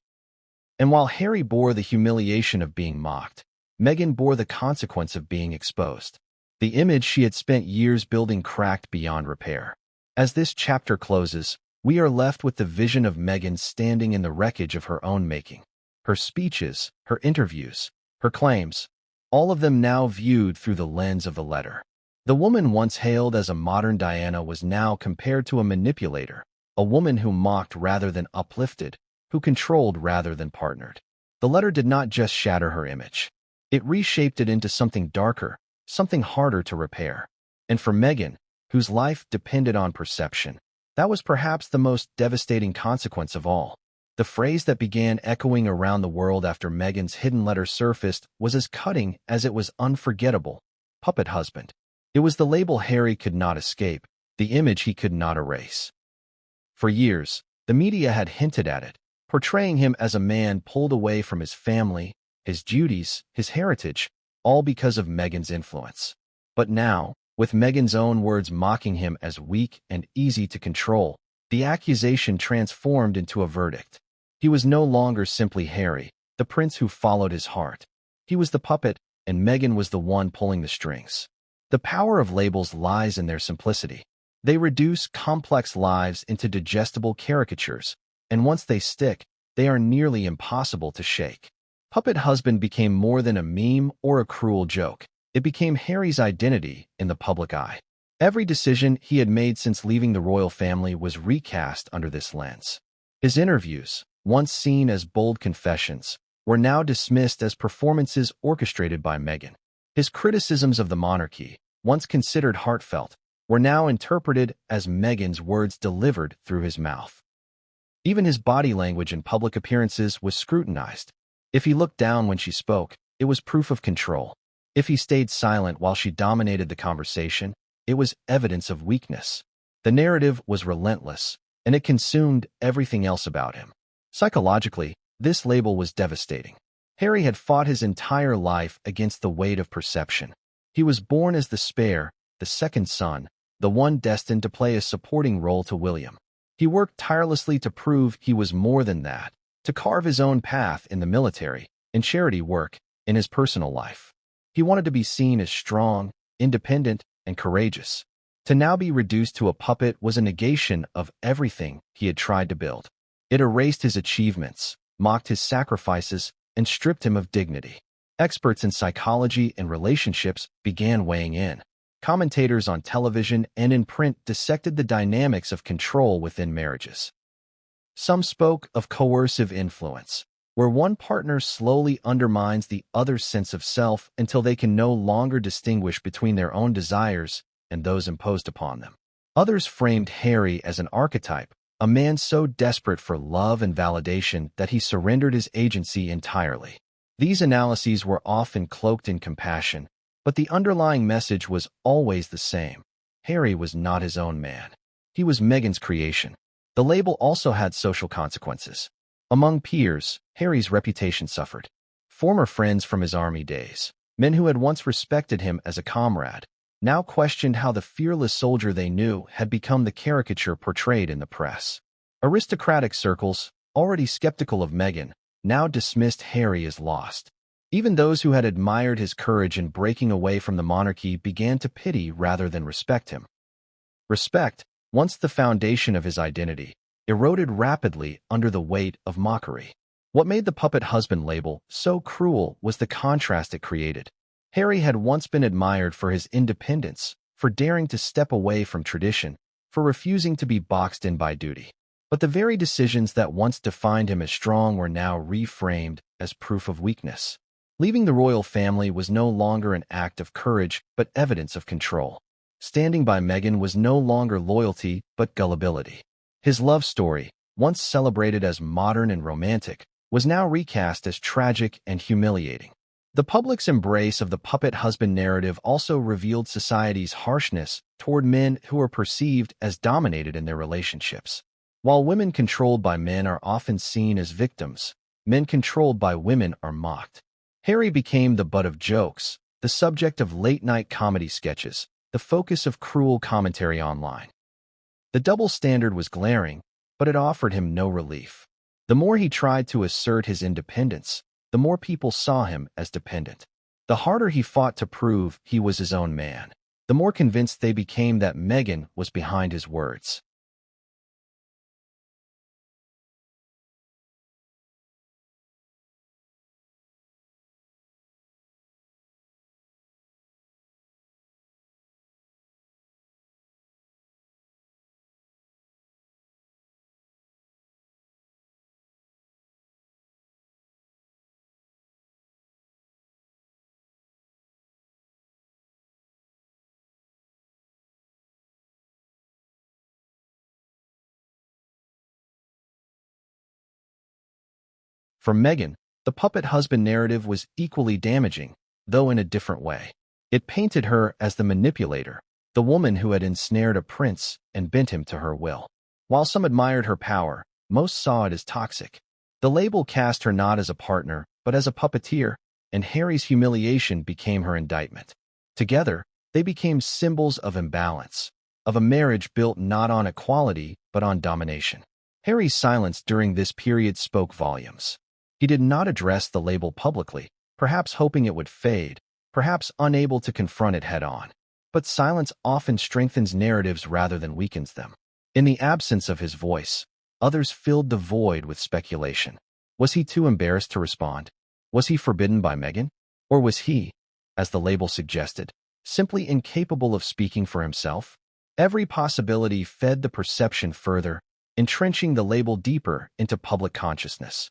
And while Harry bore the humiliation of being mocked, Meghan bore the consequence of being exposed. The image she had spent years building cracked beyond repair. As this chapter closes, we are left with the vision of Meghan standing in the wreckage of her own making. Her speeches, her interviews, her claims, all of them now viewed through the lens of the letter. The woman once hailed as a modern Diana was now compared to a manipulator, a woman who mocked rather than uplifted, who controlled rather than partnered. The letter did not just shatter her image. It reshaped it into something darker, something harder to repair. And for Meghan, whose life depended on perception, that was perhaps the most devastating consequence of all. The phrase that began echoing around the world after Meghan's hidden letter surfaced was as cutting as it was unforgettable. Puppet husband. It was the label Harry could not escape, the image he could not erase. For years, the media had hinted at it, portraying him as a man pulled away from his family, his duties, his heritage, all because of Meghan's influence. But now, with Meghan's own words mocking him as weak and easy to control, the accusation transformed into a verdict. He was no longer simply Harry, the prince who followed his heart. He was the puppet, and Meghan was the one pulling the strings. The power of labels lies in their simplicity. They reduce complex lives into digestible caricatures, and once they stick, they are nearly impossible to shake. Puppet husband became more than a meme or a cruel joke. It became Harry's identity in the public eye. Every decision he had made since leaving the royal family was recast under this lens. His interviews, once seen as bold confessions, were now dismissed as performances orchestrated by Meghan. His criticisms of the monarchy, once considered heartfelt, were now interpreted as Meghan's words delivered through his mouth. Even his body language in public appearances was scrutinized. If he looked down when she spoke, it was proof of control. If he stayed silent while she dominated the conversation, it was evidence of weakness. The narrative was relentless, and it consumed everything else about him. Psychologically, this label was devastating. Harry had fought his entire life against the weight of perception. He was born as the spare, the second son, the one destined to play a supporting role to William. He worked tirelessly to prove he was more than that, to carve his own path in the military, in charity work, in his personal life. He wanted to be seen as strong, independent, and courageous. To now be reduced to a puppet was a negation of everything he had tried to build. It erased his achievements, mocked his sacrifices, and stripped him of dignity. Experts in psychology and relationships began weighing in. Commentators on television and in print dissected the dynamics of control within marriages. Some spoke of coercive influence, where one partner slowly undermines the other's sense of self until they can no longer distinguish between their own desires and those imposed upon them. Others framed Harry as an archetype, a man so desperate for love and validation that he surrendered his agency entirely. These analyses were often cloaked in compassion, but the underlying message was always the same. Harry was not his own man. He was Meghan's creation. The label also had social consequences. Among peers, Harry's reputation suffered. Former friends from his army days, men who had once respected him as a comrade, now questioned how the fearless soldier they knew had become the caricature portrayed in the press. Aristocratic circles, already skeptical of Meghan, now dismissed Harry as lost. Even those who had admired his courage in breaking away from the monarchy began to pity rather than respect him. Respect, once the foundation of his identity, eroded rapidly under the weight of mockery. What made the puppet husband label so cruel was the contrast it created. Harry had once been admired for his independence, for daring to step away from tradition, for refusing to be boxed in by duty. But the very decisions that once defined him as strong were now reframed as proof of weakness. Leaving the royal family was no longer an act of courage, but evidence of control. Standing by Meghan was no longer loyalty, but gullibility. His love story, once celebrated as modern and romantic, was now recast as tragic and humiliating. The public's embrace of the puppet husband narrative also revealed society's harshness toward men who are perceived as dominated in their relationships. While women controlled by men are often seen as victims, men controlled by women are mocked. Harry became the butt of jokes, the subject of late-night comedy sketches, the focus of cruel commentary online. The double standard was glaring, but it offered him no relief. The more he tried to assert his independence, the more people saw him as dependent. The harder he fought to prove he was his own man, the more convinced they became that Meghan was behind his words. For Meghan, the puppet husband narrative was equally damaging, though in a different way. It painted her as the manipulator, the woman who had ensnared a prince and bent him to her will. While some admired her power, most saw it as toxic. The label cast her not as a partner, but as a puppeteer, and Harry's humiliation became her indictment. Together, they became symbols of imbalance, of a marriage built not on equality, but on domination. Harry's silence during this period spoke volumes. He did not address the label publicly, perhaps hoping it would fade, perhaps unable to confront it head-on. But silence often strengthens narratives rather than weakens them. In the absence of his voice, others filled the void with speculation. Was he too embarrassed to respond? Was he forbidden by Meghan? Or was he, as the label suggested, simply incapable of speaking for himself? Every possibility fed the perception further, entrenching the label deeper into public consciousness.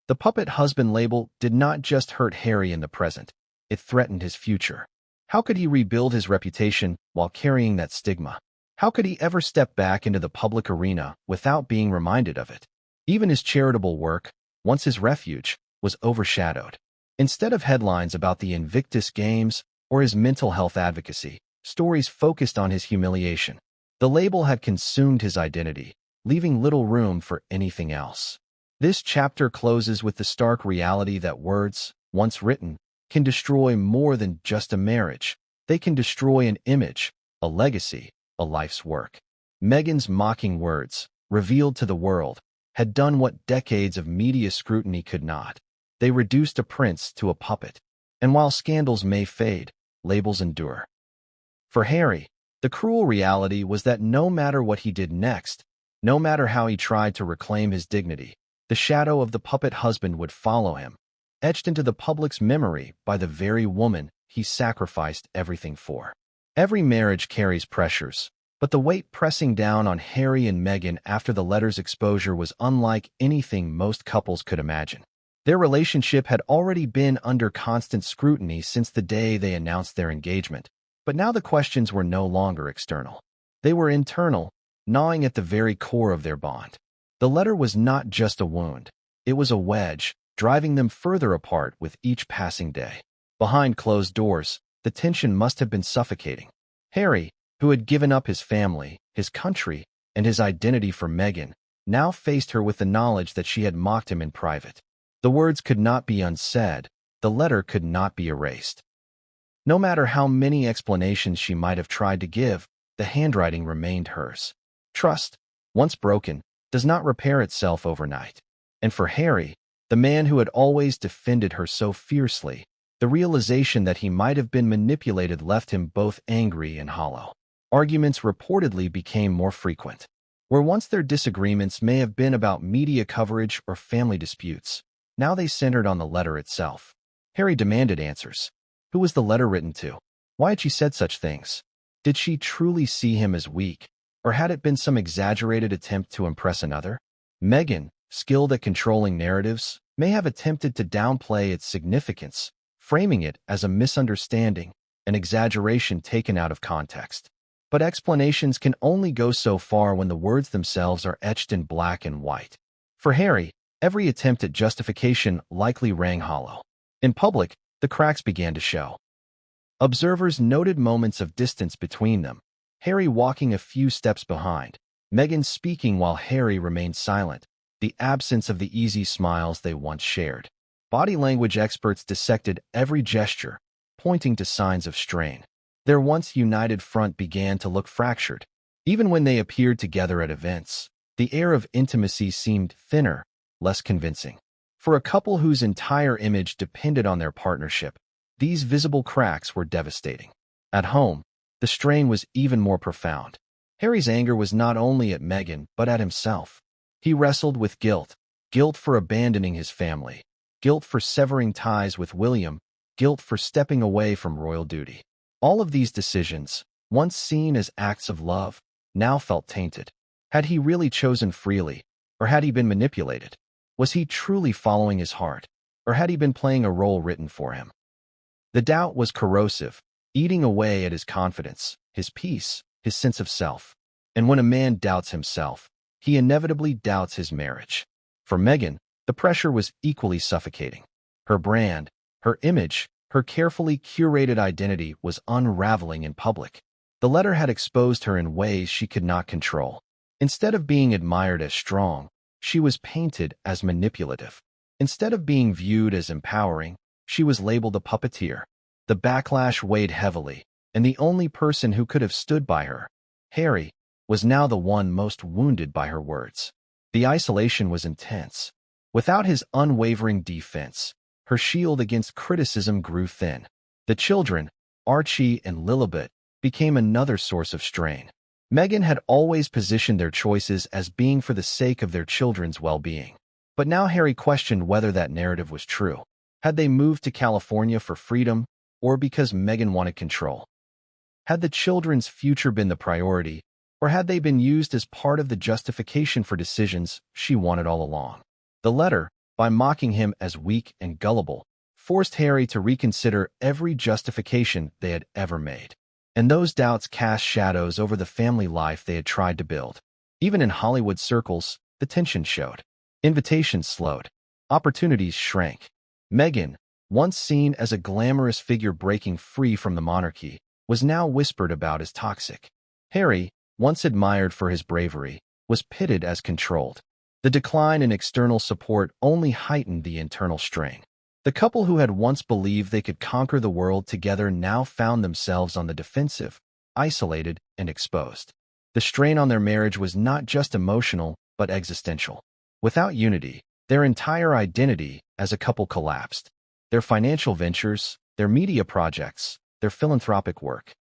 The puppet husband label did not just hurt Harry in the present, it threatened his future. How could he rebuild his reputation while carrying that stigma? How could he ever step back into the public arena without being reminded of it? Even his charitable work, once his refuge, was overshadowed. Instead of headlines about the Invictus Games or his mental health advocacy, stories focused on his humiliation. The label had consumed his identity, leaving little room for anything else. This chapter closes with the stark reality that words, once written, can destroy more than just a marriage. They can destroy an image, a legacy, a life's work. Meghan's mocking words, revealed to the world, had done what decades of media scrutiny could not. They reduced a prince to a puppet. And while scandals may fade, labels endure. For Harry, the cruel reality was that no matter what he did next, no matter how he tried to reclaim his dignity, the shadow of the puppet husband would follow him, etched into the public's memory by the very woman he sacrificed everything for. Every marriage carries pressures, but the weight pressing down on Harry and Meghan after the letter's exposure was unlike anything most couples could imagine. Their relationship had already been under constant scrutiny since the day they announced their engagement, but now the questions were no longer external. They were internal, gnawing at the very core of their bond. The letter was not just a wound. It was a wedge, driving them further apart with each passing day. Behind closed doors, the tension must have been suffocating. Harry, who had given up his family, his country, and his identity for Meghan, now faced her with the knowledge that she had mocked him in private. The words could not be unsaid. The letter could not be erased. No matter how many explanations she might have tried to give, the handwriting remained hers. Trust, once broken, does not repair itself overnight. And for Harry, the man who had always defended her so fiercely, the realization that he might have been manipulated left him both angry and hollow. Arguments reportedly became more frequent. Where once their disagreements may have been about media coverage or family disputes, now they centered on the letter itself. Harry demanded answers. Who was the letter written to? Why had she said such things? Did she truly see him as weak, or had it been some exaggerated attempt to impress another? Meghan, skilled at controlling narratives, may have attempted to downplay its significance, framing it as a misunderstanding, an exaggeration taken out of context. But explanations can only go so far when the words themselves are etched in black and white. For Harry, every attempt at justification likely rang hollow. In public, the cracks began to show. Observers noted moments of distance between them, Harry walking a few steps behind, Meghan speaking while Harry remained silent, the absence of the easy smiles they once shared. Body language experts dissected every gesture, pointing to signs of strain. Their once united front began to look fractured. Even when they appeared together at events, the air of intimacy seemed thinner, less convincing. For a couple whose entire image depended on their partnership, these visible cracks were devastating. At home, the strain was even more profound. Harry's anger was not only at Meghan, but at himself. He wrestled with guilt, guilt for abandoning his family, guilt for severing ties with William, guilt for stepping away from royal duty. All of these decisions, once seen as acts of love, now felt tainted. Had he really chosen freely, or had he been manipulated? Was he truly following his heart, or had he been playing a role written for him? The doubt was corrosive, eating away at his confidence, his peace, his sense of self. And when a man doubts himself, he inevitably doubts his marriage. For Meghan, The pressure was equally suffocating. Her brand, her image, her carefully curated identity was unraveling in public. The letter had exposed her in ways she could not control. Instead of being admired as strong, she was painted as manipulative. Instead of being viewed as empowering, she was labeled a puppeteer. The backlash weighed heavily, and the only person who could have stood by her, Harry, was now the one most wounded by her words. The isolation was intense. Without his unwavering defense, her shield against criticism grew thin. The children, Archie and Lilibet, became another source of strain. Meghan had always positioned their choices as being for the sake of their children's well-being. But now Harry questioned whether that narrative was true. Had they moved to California for freedom, or because Meghan wanted control? Had the children's future been the priority, or had they been used as part of the justification for decisions she wanted all along? The letter, by mocking him as weak and gullible, forced Harry to reconsider every justification they had ever made. And those doubts cast shadows over the family life they had tried to build. Even in Hollywood circles, the tension showed. Invitations slowed. Opportunities shrank. Meghan, once seen as a glamorous figure breaking free from the monarchy, was now whispered about as toxic. Harry, once admired for his bravery, was pitted as controlled. The decline in external support only heightened the internal strain. The couple who had once believed they could conquer the world together now found themselves on the defensive, isolated and exposed. The strain on their marriage was not just emotional, but existential. Without unity, their entire identity as a couple collapsed. Their financial ventures, their media projects, their philanthropic work.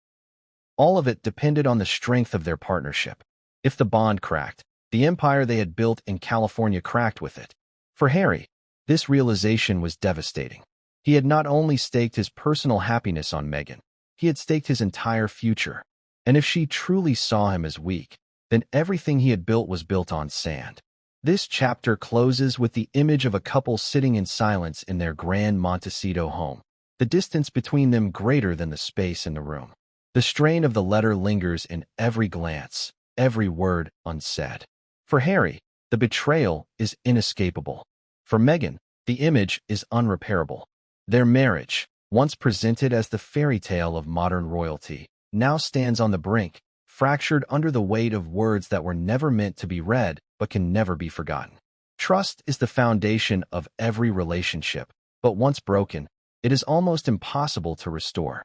All of it depended on the strength of their partnership. If the bond cracked, the empire they had built in California cracked with it. For Harry, this realization was devastating. He had not only staked his personal happiness on Meghan, he had staked his entire future. And if she truly saw him as weak, then everything he had built was built on sand. This chapter closes with the image of a couple sitting in silence in their grand Montecito home, the distance between them greater than the space in the room. The strain of the letter lingers in every glance, every word unsaid. For Harry, the betrayal is inescapable. For Meghan, the image is unrepairable. Their marriage, once presented as the fairy tale of modern royalty, now stands on the brink, fractured under the weight of words that were never meant to be read but can never be forgotten. Trust is the foundation of every relationship, but once broken, it is almost impossible to restore.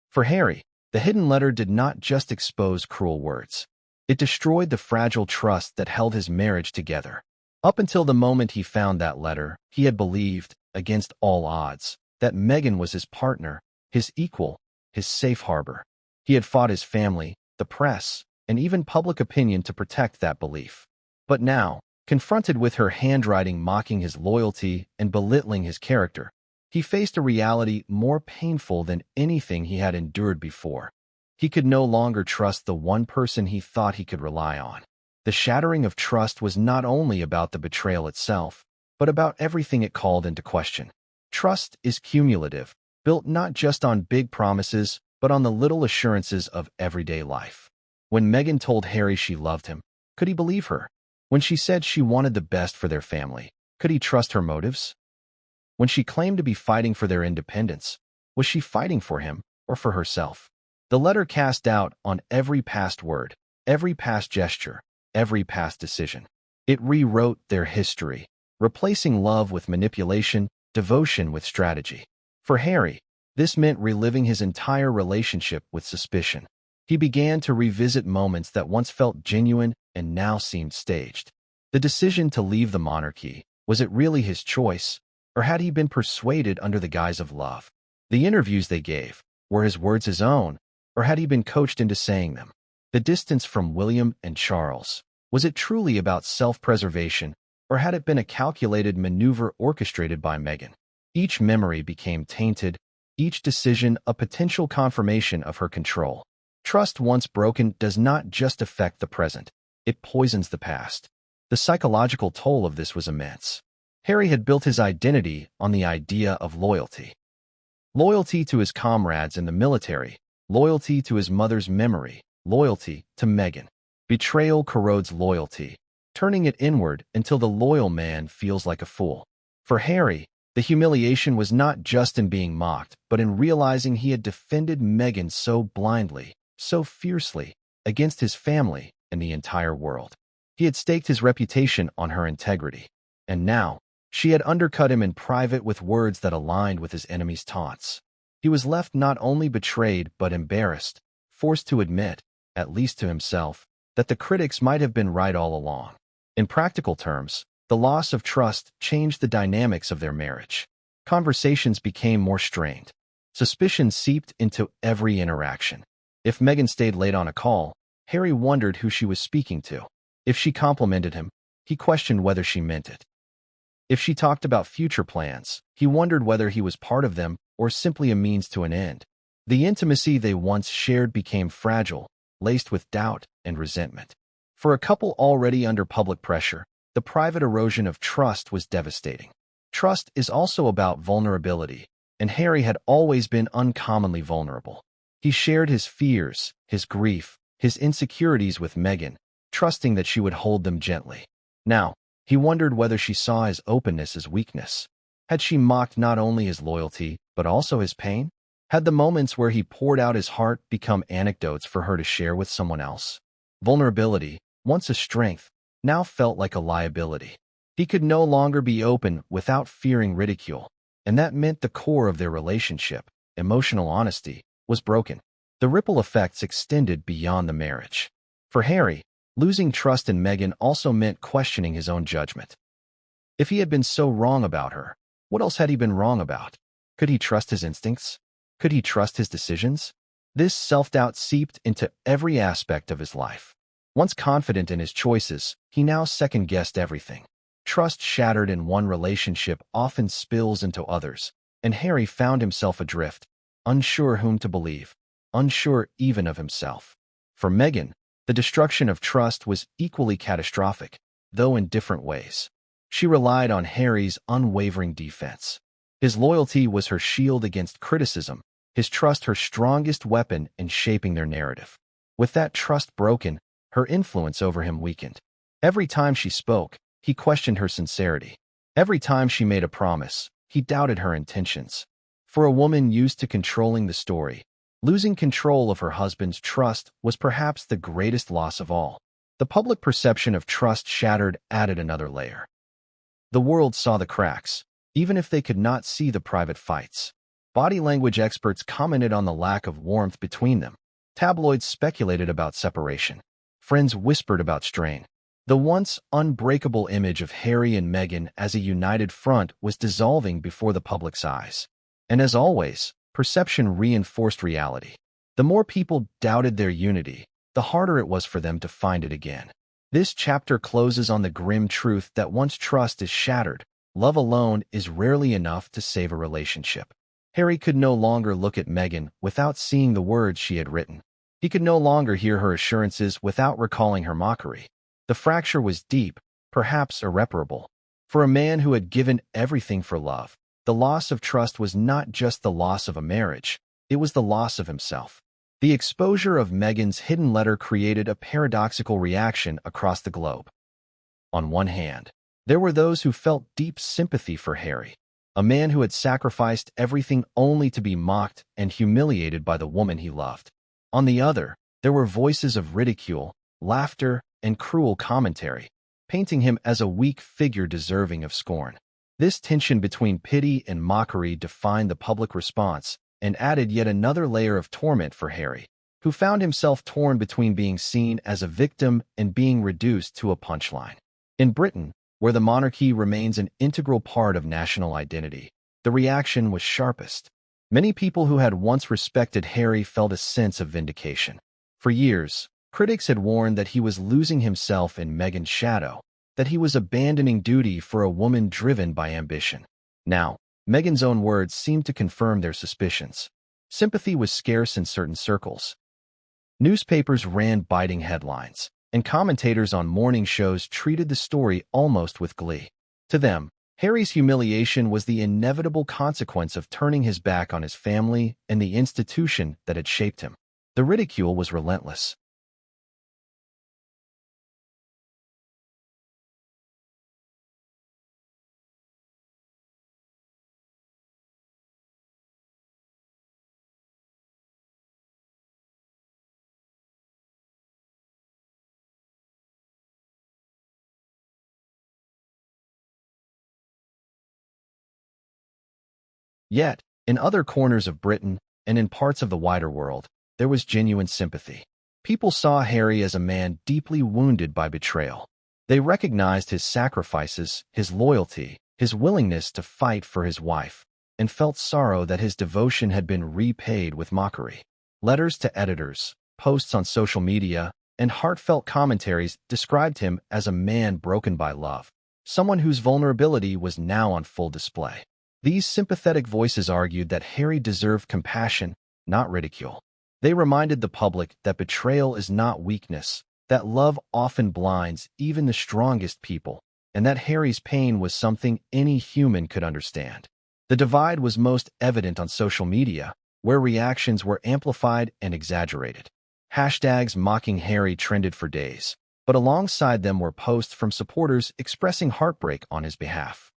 For Harry, the hidden letter did not just expose cruel words. It destroyed the fragile trust that held his marriage together. Up until the moment he found that letter, he had believed, against all odds, that Meghan was his partner, his equal, his safe harbor. He had fought his family, the press, and even public opinion to protect that belief. But now, confronted with her handwriting mocking his loyalty and belittling his character, he faced a reality more painful than anything he had endured before. He could no longer trust the one person he thought he could rely on. The shattering of trust was not only about the betrayal itself, but about everything it called into question. Trust is cumulative, built not just on big promises, but on the little assurances of everyday life. When Meghan told Harry she loved him, could he believe her? When she said she wanted the best for their family, could he trust her motives? When she claimed to be fighting for their independence, was she fighting for him or for herself? The letter cast doubt on every past word, every past gesture, every past decision. It rewrote their history, replacing love with manipulation, devotion with strategy. For Harry, this meant reliving his entire relationship with suspicion. He began to revisit moments that once felt genuine and now seemed staged. The decision to leave the monarchy, was it really his choice, or had he been persuaded under the guise of love? The interviews they gave, were his words his own, or had he been coached into saying them? The distance from William and Charles, was it truly about self-preservation, or had it been a calculated maneuver orchestrated by Meghan? Each memory became tainted, each decision a potential confirmation of her control. Trust once broken does not just affect the present, it poisons the past. The psychological toll of this was immense. Harry had built his identity on the idea of loyalty. Loyalty to his comrades in the military, loyalty to his mother's memory, loyalty to Meghan. Betrayal corrodes loyalty, turning it inward until the loyal man feels like a fool. For Harry, the humiliation was not just in being mocked, but in realizing he had defended Meghan so blindly, so fiercely, against his family and the entire world. He had staked his reputation on her integrity, and now she had undercut him in private with words that aligned with his enemy's taunts. He was left not only betrayed but embarrassed, forced to admit, at least to himself, that the critics might have been right all along. In practical terms, the loss of trust changed the dynamics of their marriage. Conversations became more strained. Suspicion seeped into every interaction. If Meghan stayed late on a call, Harry wondered who she was speaking to. If she complimented him, he questioned whether she meant it. If she talked about future plans, he wondered whether he was part of them or simply a means to an end. The intimacy they once shared became fragile, laced with doubt and resentment. For a couple already under public pressure, the private erosion of trust was devastating. Trust is also about vulnerability, and Harry had always been uncommonly vulnerable. He shared his fears, his grief, his insecurities with Meghan, trusting that she would hold them gently. Now, he wondered whether she saw his openness as weakness. Had she mocked not only his loyalty, but also his pain? Had the moments where he poured out his heart become anecdotes for her to share with someone else? Vulnerability, once a strength, now felt like a liability. He could no longer be open without fearing ridicule, and that meant the core of their relationship, emotional honesty, was broken. The ripple effects extended beyond the marriage. For Harry, losing trust in Meghan also meant questioning his own judgment. If he had been so wrong about her, what else had he been wrong about? Could he trust his instincts? Could he trust his decisions? This self-doubt seeped into every aspect of his life. Once confident in his choices, he now second-guessed everything. Trust shattered in one relationship often spills into others, and Harry found himself adrift, unsure whom to believe, unsure even of himself. For Meghan, the destruction of trust was equally catastrophic, though in different ways. She relied on Harry's unwavering defense. His loyalty was her shield against criticism, his trust her strongest weapon in shaping their narrative. With that trust broken, her influence over him weakened. Every time she spoke, he questioned her sincerity. Every time she made a promise, he doubted her intentions. For a woman used to controlling the story, losing control of her husband's trust was perhaps the greatest loss of all. The public perception of trust shattered added another layer. The world saw the cracks, even if they could not see the private fights. Body language experts commented on the lack of warmth between them. Tabloids speculated about separation. Friends whispered about strain. The once unbreakable image of Harry and Meghan as a united front was dissolving before the public's eyes. And as always, perception reinforced reality. The more people doubted their unity, the harder it was for them to find it again. This chapter closes on the grim truth that once trust is shattered, love alone is rarely enough to save a relationship. Harry could no longer look at Meghan without seeing the words she had written. He could no longer hear her assurances without recalling her mockery. The fracture was deep, perhaps irreparable. For a man who had given everything for love, the loss of trust was not just the loss of a marriage, it was the loss of himself. The exposure of Meghan's hidden letter created a paradoxical reaction across the globe. On one hand, there were those who felt deep sympathy for Harry, a man who had sacrificed everything only to be mocked and humiliated by the woman he loved. On the other, there were voices of ridicule, laughter, and cruel commentary, painting him as a weak figure deserving of scorn. This tension between pity and mockery defined the public response and added yet another layer of torment for Harry, who found himself torn between being seen as a victim and being reduced to a punchline. In Britain, where the monarchy remains an integral part of national identity, the reaction was sharpest. Many people who had once respected Harry felt a sense of vindication. For years, critics had warned that he was losing himself in Meghan's shadow, that he was abandoning duty for a woman driven by ambition. Now, Meghan's own words seemed to confirm their suspicions. Sympathy was scarce in certain circles. Newspapers ran biting headlines, and commentators on morning shows treated the story almost with glee. To them, Harry's humiliation was the inevitable consequence of turning his back on his family and the institution that had shaped him. The ridicule was relentless. Yet, in other corners of Britain and in parts of the wider world, there was genuine sympathy. People saw Harry as a man deeply wounded by betrayal. They recognized his sacrifices, his loyalty, his willingness to fight for his wife, and felt sorrow that his devotion had been repaid with mockery. Letters to editors, posts on social media, and heartfelt commentaries described him as a man broken by love, someone whose vulnerability was now on full display. These sympathetic voices argued that Harry deserved compassion, not ridicule. They reminded the public that betrayal is not weakness, that love often blinds even the strongest people, and that Harry's pain was something any human could understand. The divide was most evident on social media, where reactions were amplified and exaggerated. Hashtags mocking Harry trended for days, but alongside them were posts from supporters expressing heartbreak on his behalf.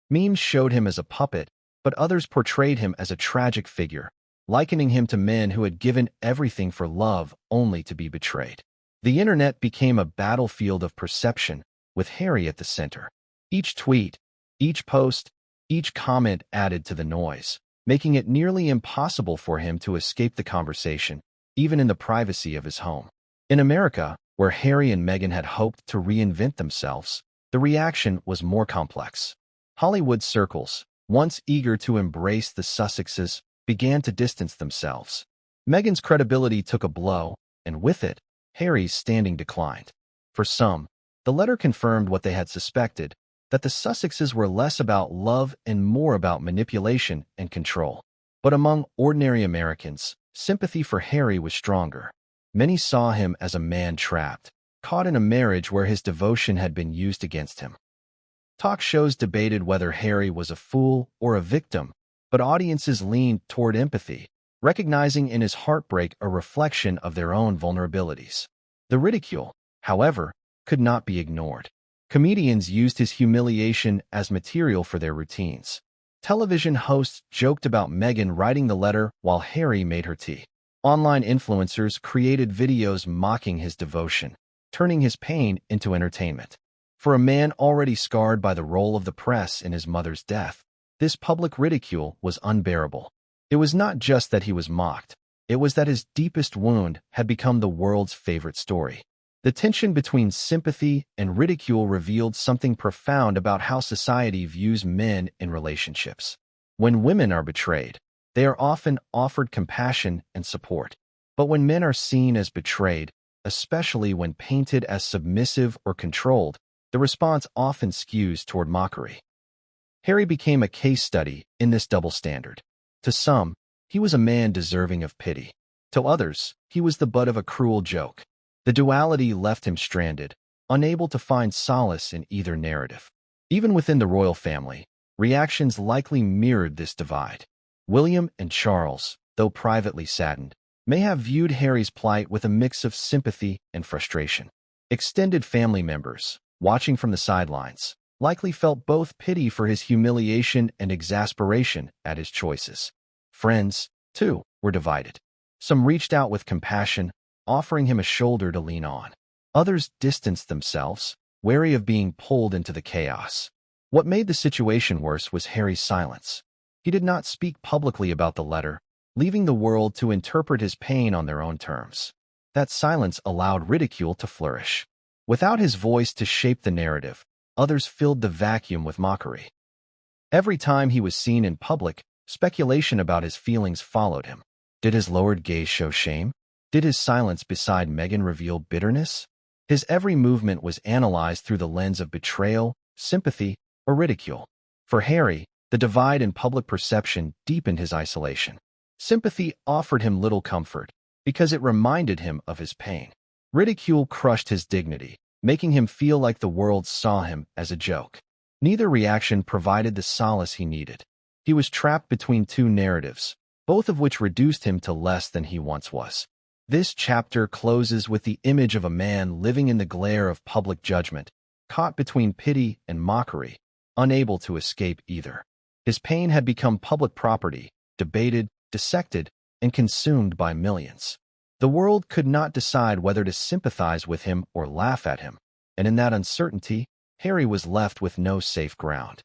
Memes showed him as a puppet, but others portrayed him as a tragic figure, likening him to men who had given everything for love only to be betrayed. The internet became a battlefield of perception, with Harry at the center. Each tweet, each post, each comment added to the noise, making it nearly impossible for him to escape the conversation, even in the privacy of his home. In America, where Harry and Meghan had hoped to reinvent themselves, the reaction was more complex. Hollywood circles, once eager to embrace the Sussexes, began to distance themselves. Meghan's credibility took a blow, and with it, Harry's standing declined. For some, the letter confirmed what they had suspected, that the Sussexes were less about love and more about manipulation and control. But among ordinary Americans, sympathy for Harry was stronger. Many saw him as a man trapped, caught in a marriage where his devotion had been used against him. Talk shows debated whether Harry was a fool or a victim, but audiences leaned toward empathy, recognizing in his heartbreak a reflection of their own vulnerabilities. The ridicule, however, could not be ignored. Comedians used his humiliation as material for their routines. Television hosts joked about Meghan writing the letter while Harry made her tea. Online influencers created videos mocking his devotion, turning his pain into entertainment. For a man already scarred by the role of the press in his mother's death, this public ridicule was unbearable. It was not just that he was mocked, it was that his deepest wound had become the world's favorite story. The tension between sympathy and ridicule revealed something profound about how society views men in relationships. When women are betrayed, they are often offered compassion and support. But when men are seen as betrayed, especially when painted as submissive or controlled, the response often skews toward mockery. Harry became a case study in this double standard. To some, he was a man deserving of pity. To others, he was the butt of a cruel joke. The duality left him stranded, unable to find solace in either narrative. Even within the royal family, reactions likely mirrored this divide. William and Charles, though privately saddened, may have viewed Harry's plight with a mix of sympathy and frustration. Extended family members, watching from the sidelines, likely felt both pity for his humiliation and exasperation at his choices. Friends, too, were divided. Some reached out with compassion, offering him a shoulder to lean on. Others distanced themselves, wary of being pulled into the chaos. What made the situation worse was Harry's silence. He did not speak publicly about the letter, leaving the world to interpret his pain on their own terms. That silence allowed ridicule to flourish. Without his voice to shape the narrative, others filled the vacuum with mockery. Every time he was seen in public, speculation about his feelings followed him. Did his lowered gaze show shame? Did his silence beside Meghan reveal bitterness? His every movement was analyzed through the lens of betrayal, sympathy, or ridicule. For Harry, the divide in public perception deepened his isolation. Sympathy offered him little comfort, because it reminded him of his pain. Ridicule crushed his dignity, making him feel like the world saw him as a joke. Neither reaction provided the solace he needed. He was trapped between two narratives, both of which reduced him to less than he once was. This chapter closes with the image of a man living in the glare of public judgment, caught between pity and mockery, unable to escape either. His pain had become public property, debated, dissected, and consumed by millions. The world could not decide whether to sympathize with him or laugh at him, and in that uncertainty, Harry was left with no safe ground.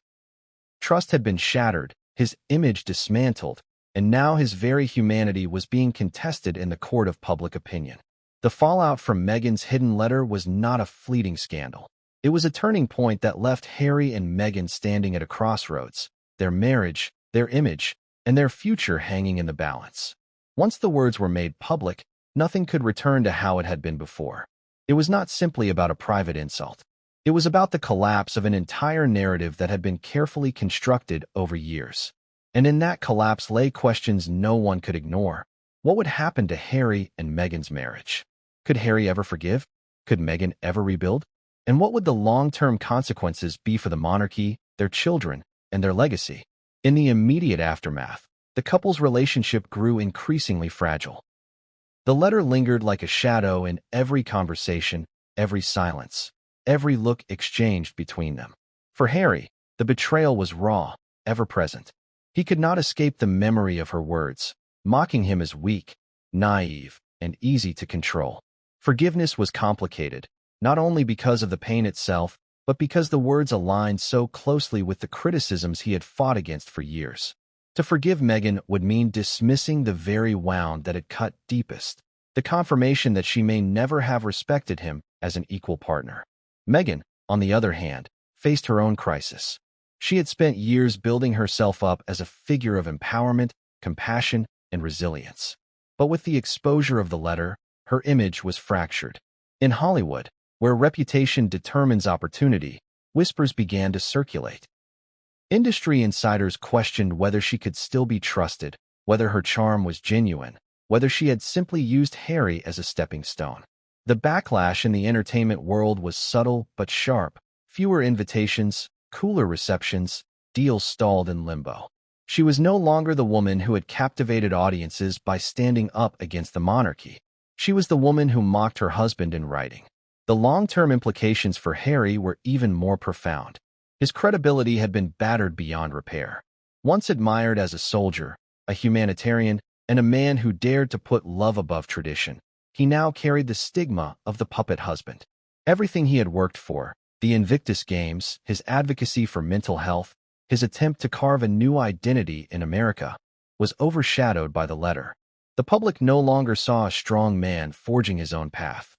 Trust had been shattered, his image dismantled, and now his very humanity was being contested in the court of public opinion. The fallout from Meghan's hidden letter was not a fleeting scandal. It was a turning point that left Harry and Meghan standing at a crossroads, their marriage, their image, and their future hanging in the balance. Once the words were made public, nothing could return to how it had been before. It was not simply about a private insult. It was about the collapse of an entire narrative that had been carefully constructed over years. And in that collapse lay questions no one could ignore. What would happen to Harry and Meghan's marriage? Could Harry ever forgive? Could Meghan ever rebuild? And what would the long-term consequences be for the monarchy, their children, and their legacy? In the immediate aftermath, the couple's relationship grew increasingly fragile. The letter lingered like a shadow in every conversation, every silence, every look exchanged between them. For Harry, the betrayal was raw, ever-present. He could not escape the memory of her words, mocking him as weak, naive, and easy to control. Forgiveness was complicated, not only because of the pain itself, but because the words aligned so closely with the criticisms he had fought against for years. To forgive Meghan would mean dismissing the very wound that had cut deepest, the confirmation that she may never have respected him as an equal partner. Meghan, on the other hand, faced her own crisis. She had spent years building herself up as a figure of empowerment, compassion, and resilience. But with the exposure of the letter, her image was fractured. In Hollywood, where reputation determines opportunity, whispers began to circulate. Industry insiders questioned whether she could still be trusted, whether her charm was genuine, whether she had simply used Harry as a stepping stone. The backlash in the entertainment world was subtle but sharp. Fewer invitations, cooler receptions, deals stalled in limbo. She was no longer the woman who had captivated audiences by standing up against the monarchy. She was the woman who mocked her husband in writing. The long-term implications for Harry were even more profound. His credibility had been battered beyond repair. Once admired as a soldier, a humanitarian, and a man who dared to put love above tradition, he now carried the stigma of the puppet husband. Everything he had worked for, the Invictus Games, his advocacy for mental health, his attempt to carve a new identity in America, was overshadowed by the letter. The public no longer saw a strong man forging his own path.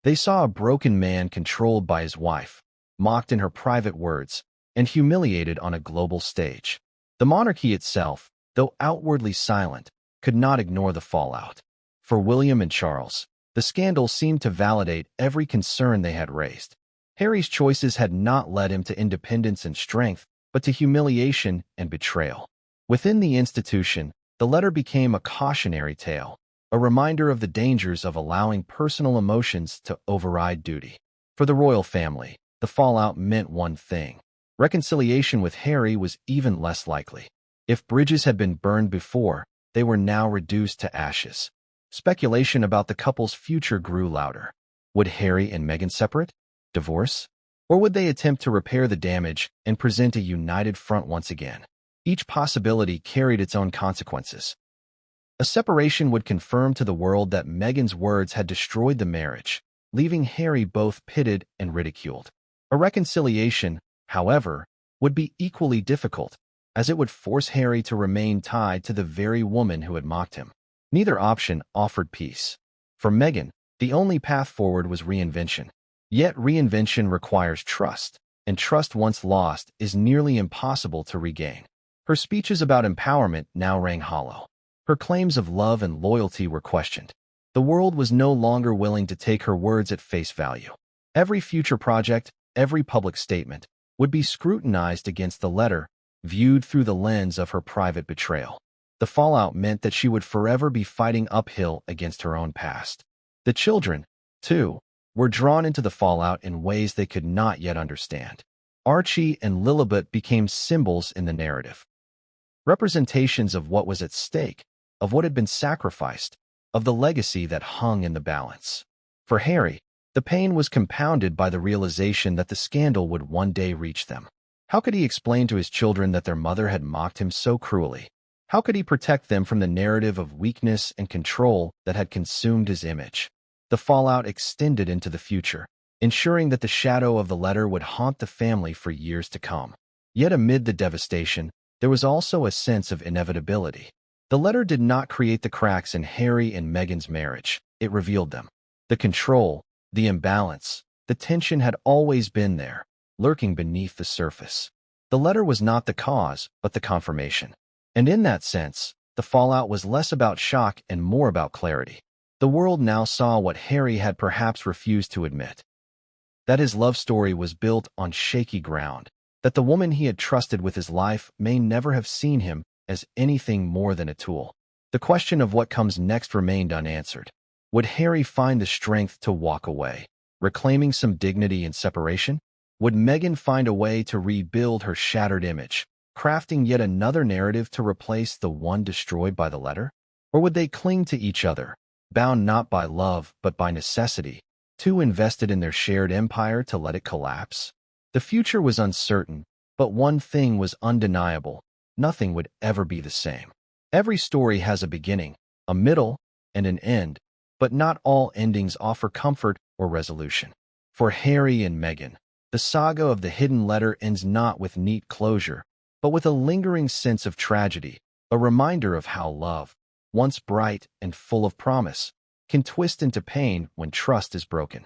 They saw a broken man controlled by his wife, mocked in her private words, and humiliated on a global stage. The monarchy itself, though outwardly silent, could not ignore the fallout. For William and Charles, the scandal seemed to validate every concern they had raised. Harry's choices had not led him to independence and strength, but to humiliation and betrayal. Within the institution, the letter became a cautionary tale, a reminder of the dangers of allowing personal emotions to override duty. For the royal family, the fallout meant one thing. Reconciliation with Harry was even less likely. If bridges had been burned before, they were now reduced to ashes. Speculation about the couple's future grew louder. Would Harry and Meghan separate? Divorce? Or would they attempt to repair the damage and present a united front once again? Each possibility carried its own consequences. A separation would confirm to the world that Meghan's words had destroyed the marriage, leaving Harry both pitted and ridiculed. A reconciliation, however, would be equally difficult, as it would force Harry to remain tied to the very woman who had mocked him. Neither option offered peace. For Meghan, the only path forward was reinvention. Yet reinvention requires trust, and trust once lost is nearly impossible to regain. Her speeches about empowerment now rang hollow. Her claims of love and loyalty were questioned. The world was no longer willing to take her words at face value. Every future project, every public statement, would be scrutinized against the letter, viewed through the lens of her private betrayal. The fallout meant that she would forever be fighting uphill against her own past. The children, too, were drawn into the fallout in ways they could not yet understand. Archie and Lilibet became symbols in the narrative. Representations of what was at stake, of what had been sacrificed, of the legacy that hung in the balance. For Harry, the pain was compounded by the realization that the scandal would one day reach them. How could he explain to his children that their mother had mocked him so cruelly? How could he protect them from the narrative of weakness and control that had consumed his image? The fallout extended into the future, ensuring that the shadow of the letter would haunt the family for years to come. Yet amid the devastation, there was also a sense of inevitability. The letter did not create the cracks in Harry and Meghan's marriage. It revealed them. The control, the imbalance, the tension had always been there, lurking beneath the surface. The letter was not the cause, but the confirmation. And in that sense, the fallout was less about shock and more about clarity. The world now saw what Harry had perhaps refused to admit. That his love story was built on shaky ground, that the woman he had trusted with his life may never have seen him as anything more than a tool. The question of what comes next remained unanswered. Would Harry find the strength to walk away, reclaiming some dignity in separation? Would Meghan find a way to rebuild her shattered image, crafting yet another narrative to replace the one destroyed by the letter? Or would they cling to each other, bound not by love but by necessity, too invested in their shared empire to let it collapse? The future was uncertain, but one thing was undeniable: nothing would ever be the same. Every story has a beginning, a middle, and an end, but not all endings offer comfort or resolution. For Harry and Meghan, the saga of the hidden letter ends not with neat closure, but with a lingering sense of tragedy, a reminder of how love, once bright and full of promise, can twist into pain when trust is broken.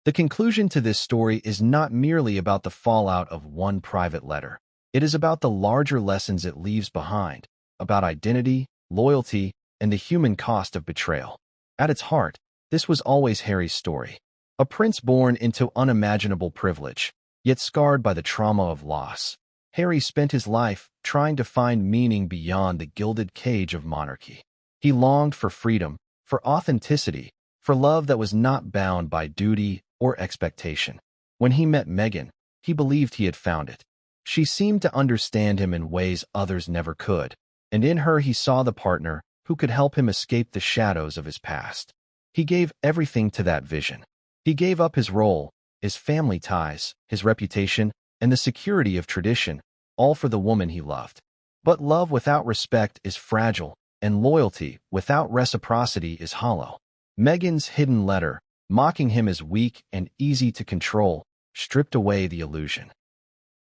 The conclusion to this story is not merely about the fallout of one private letter. It is about the larger lessons it leaves behind, about identity, loyalty, and the human cost of betrayal. At its heart, this was always Harry's story. A prince born into unimaginable privilege, yet scarred by the trauma of loss. Harry spent his life trying to find meaning beyond the gilded cage of monarchy. He longed for freedom, for authenticity, for love that was not bound by duty or expectation. When he met Meghan, he believed he had found it. She seemed to understand him in ways others never could, and in her he saw the partner who could help him escape the shadows of his past. He gave everything to that vision. He gave up his role, his family ties, his reputation, and the security of tradition, all for the woman he loved. But love without respect is fragile, and loyalty without reciprocity is hollow. Meghan's hidden letter, mocking him as weak and easy to control, stripped away the illusion.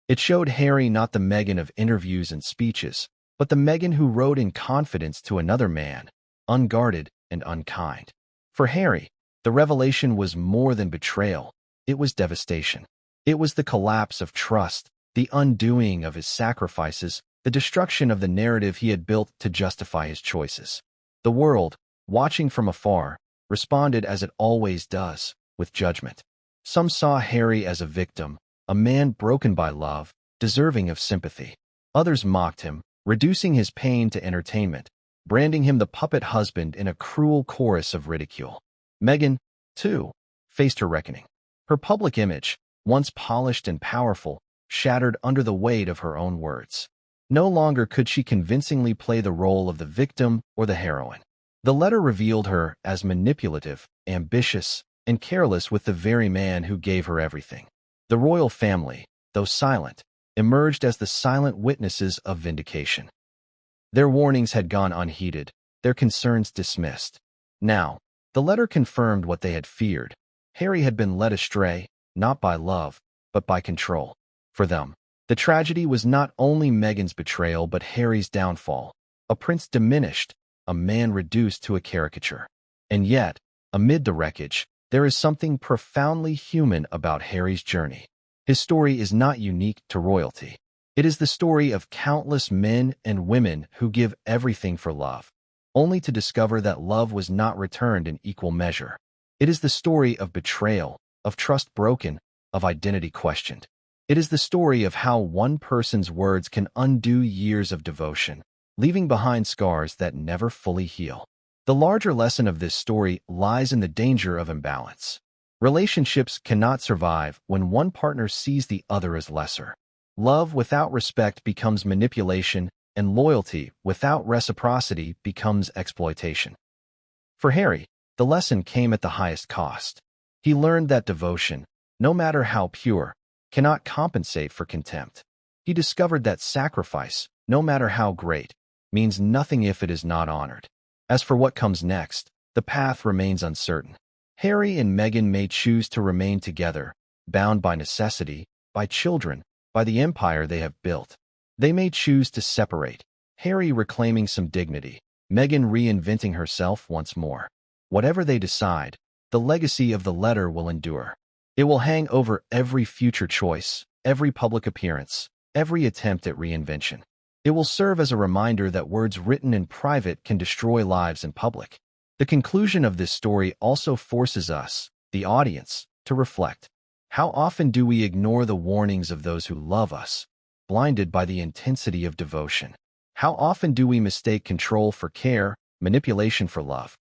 It showed Harry not the Meghan of interviews and speeches, but the Meghan who wrote in confidence to another man, unguarded and unkind. For Harry, the revelation was more than betrayal. It was devastation. It was the collapse of trust, the undoing of his sacrifices, the destruction of the narrative he had built to justify his choices. The world, watching from afar, responded as it always does, with judgment. Some saw Harry as a victim, a man broken by love, deserving of sympathy. Others mocked him, reducing his pain to entertainment, branding him the puppet husband in a cruel chorus of ridicule. Meghan, too, faced her reckoning. Her public image, once polished and powerful, shattered under the weight of her own words. No longer could she convincingly play the role of the victim or the heroine. The letter revealed her as manipulative, ambitious, and careless with the very man who gave her everything. The royal family, though silent, emerged as the silent witnesses of vindication. Their warnings had gone unheeded, their concerns dismissed. Now, the letter confirmed what they had feared. Harry had been led astray, not by love, but by control. For them, the tragedy was not only Meghan's betrayal but Harry's downfall. A prince diminished, a man reduced to a caricature. And yet, amid the wreckage, there is something profoundly human about Harry's journey. His story is not unique to royalty. It is the story of countless men and women who give everything for love, only to discover that love was not returned in equal measure. It is the story of betrayal, of trust broken, of identity questioned. It is the story of how one person's words can undo years of devotion, leaving behind scars that never fully heal. The larger lesson of this story lies in the danger of imbalance. Relationships cannot survive when one partner sees the other as lesser. Love without respect becomes manipulation, and loyalty without reciprocity becomes exploitation. For Harry, the lesson came at the highest cost. He learned that devotion, no matter how pure, cannot compensate for contempt. He discovered that sacrifice, no matter how great, means nothing if it is not honored. As for what comes next, the path remains uncertain. Harry and Meghan may choose to remain together, bound by necessity, by children, by the empire they have built. They may choose to separate, Harry reclaiming some dignity, Meghan reinventing herself once more. Whatever they decide, the legacy of the letter will endure. It will hang over every future choice, every public appearance, every attempt at reinvention. It will serve as a reminder that words written in private can destroy lives in public. The conclusion of this story also forces us, the audience, to reflect. How often do we ignore the warnings of those who love us, blinded by the intensity of devotion? How often do we mistake control for care, manipulation for love?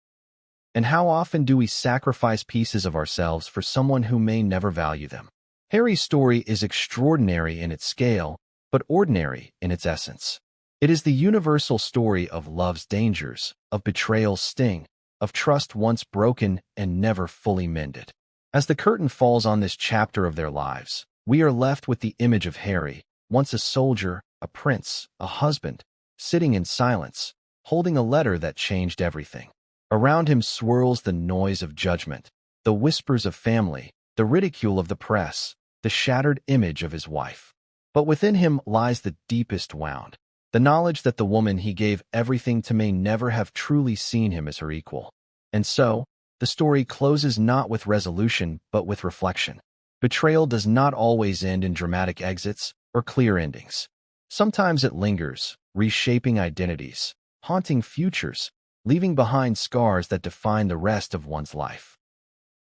And how often do we sacrifice pieces of ourselves for someone who may never value them? Harry's story is extraordinary in its scale, but ordinary in its essence. It is the universal story of love's dangers, of betrayal's sting, of trust once broken and never fully mended. As the curtain falls on this chapter of their lives, we are left with the image of Harry, once a soldier, a prince, a husband, sitting in silence, holding a letter that changed everything. Around him swirls the noise of judgment, the whispers of family, the ridicule of the press, the shattered image of his wife. But within him lies the deepest wound, the knowledge that the woman he gave everything to may never have truly seen him as her equal. And so, the story closes not with resolution, but with reflection. Betrayal does not always end in dramatic exits or clear endings. Sometimes it lingers, reshaping identities, haunting futures, leaving behind scars that define the rest of one's life.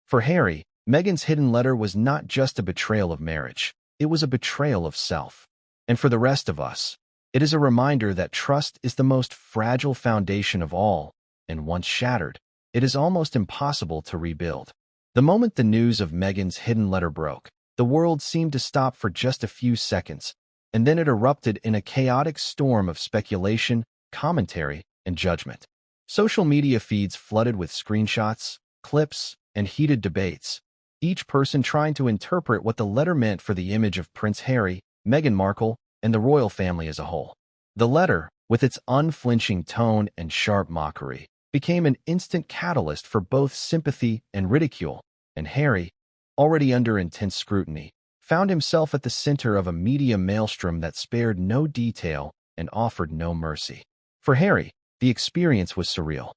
For Harry, Meghan's hidden letter was not just a betrayal of marriage, it was a betrayal of self. And for the rest of us, it is a reminder that trust is the most fragile foundation of all, and once shattered, it is almost impossible to rebuild. The moment the news of Meghan's hidden letter broke, the world seemed to stop for just a few seconds, and then it erupted in a chaotic storm of speculation, commentary, and judgment. Social media feeds flooded with screenshots, clips, and heated debates, each person trying to interpret what the letter meant for the image of Prince Harry, Meghan Markle, and the royal family as a whole. The letter, with its unflinching tone and sharp mockery, became an instant catalyst for both sympathy and ridicule, and Harry, already under intense scrutiny, found himself at the center of a media maelstrom that spared no detail and offered no mercy. For Harry, the experience was surreal.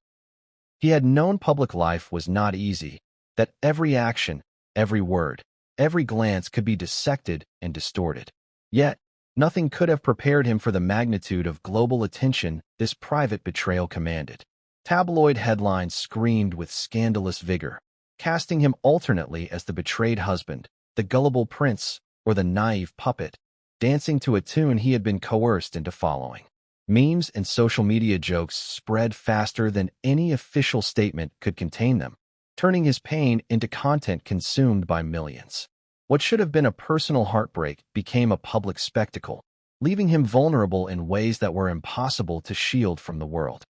He had known public life was not easy, that every action, every word, every glance could be dissected and distorted. Yet, nothing could have prepared him for the magnitude of global attention this private betrayal commanded. Tabloid headlines screamed with scandalous vigor, casting him alternately as the betrayed husband, the gullible prince, or the naive puppet, dancing to a tune he had been coerced into following. Memes and social media jokes spread faster than any official statement could contain them, turning his pain into content consumed by millions. What should have been a personal heartbreak became a public spectacle, leaving him vulnerable in ways that were impossible to shield from the world.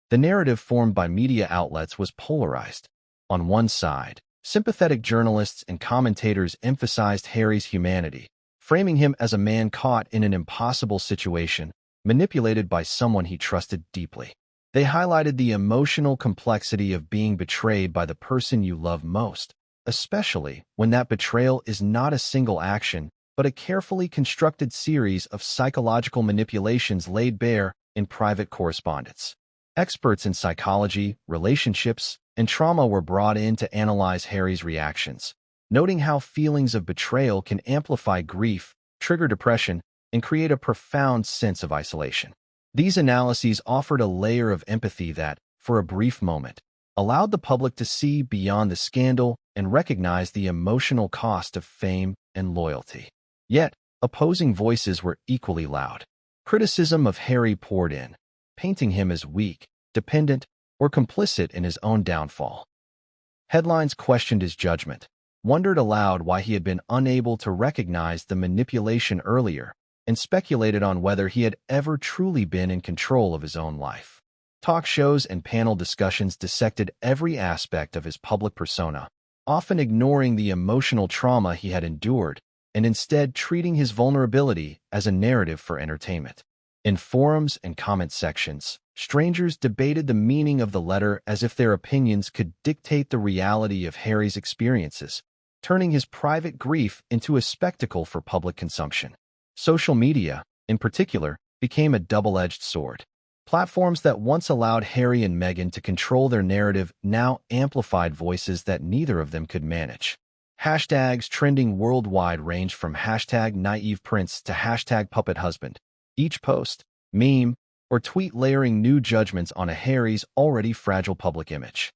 The narrative formed by media outlets was polarized. On one side, sympathetic journalists and commentators emphasized Harry's humanity, framing him as a man caught in an impossible situation, manipulated by someone he trusted deeply. They highlighted the emotional complexity of being betrayed by the person you love most, especially when that betrayal is not a single action, but a carefully constructed series of psychological manipulations laid bare in private correspondence. Experts in psychology, relationships, and trauma were brought in to analyze Harry's reactions, noting how feelings of betrayal can amplify grief, trigger depression, and create a profound sense of isolation. These analyses offered a layer of empathy that, for a brief moment, allowed the public to see beyond the scandal and recognize the emotional cost of fame and loyalty. Yet, opposing voices were equally loud. Criticism of Harry poured in, painting him as weak, dependent, or complicit in his own downfall. Headlines questioned his judgment, wondered aloud why he had been unable to recognize the manipulation earlier, and speculated on whether he had ever truly been in control of his own life. Talk shows and panel discussions dissected every aspect of his public persona, often ignoring the emotional trauma he had endured and instead treating his vulnerability as a narrative for entertainment. In forums and comment sections, strangers debated the meaning of the letter as if their opinions could dictate the reality of Harry's experiences, turning his private grief into a spectacle for public consumption. Social media, in particular, became a double-edged sword. Platforms that once allowed Harry and Meghan to control their narrative now amplified voices that neither of them could manage. Hashtags trending worldwide ranged from #NaivePrince to #PuppetHusband. Each post, meme, or tweet layering new judgments on a Harry's already fragile public image.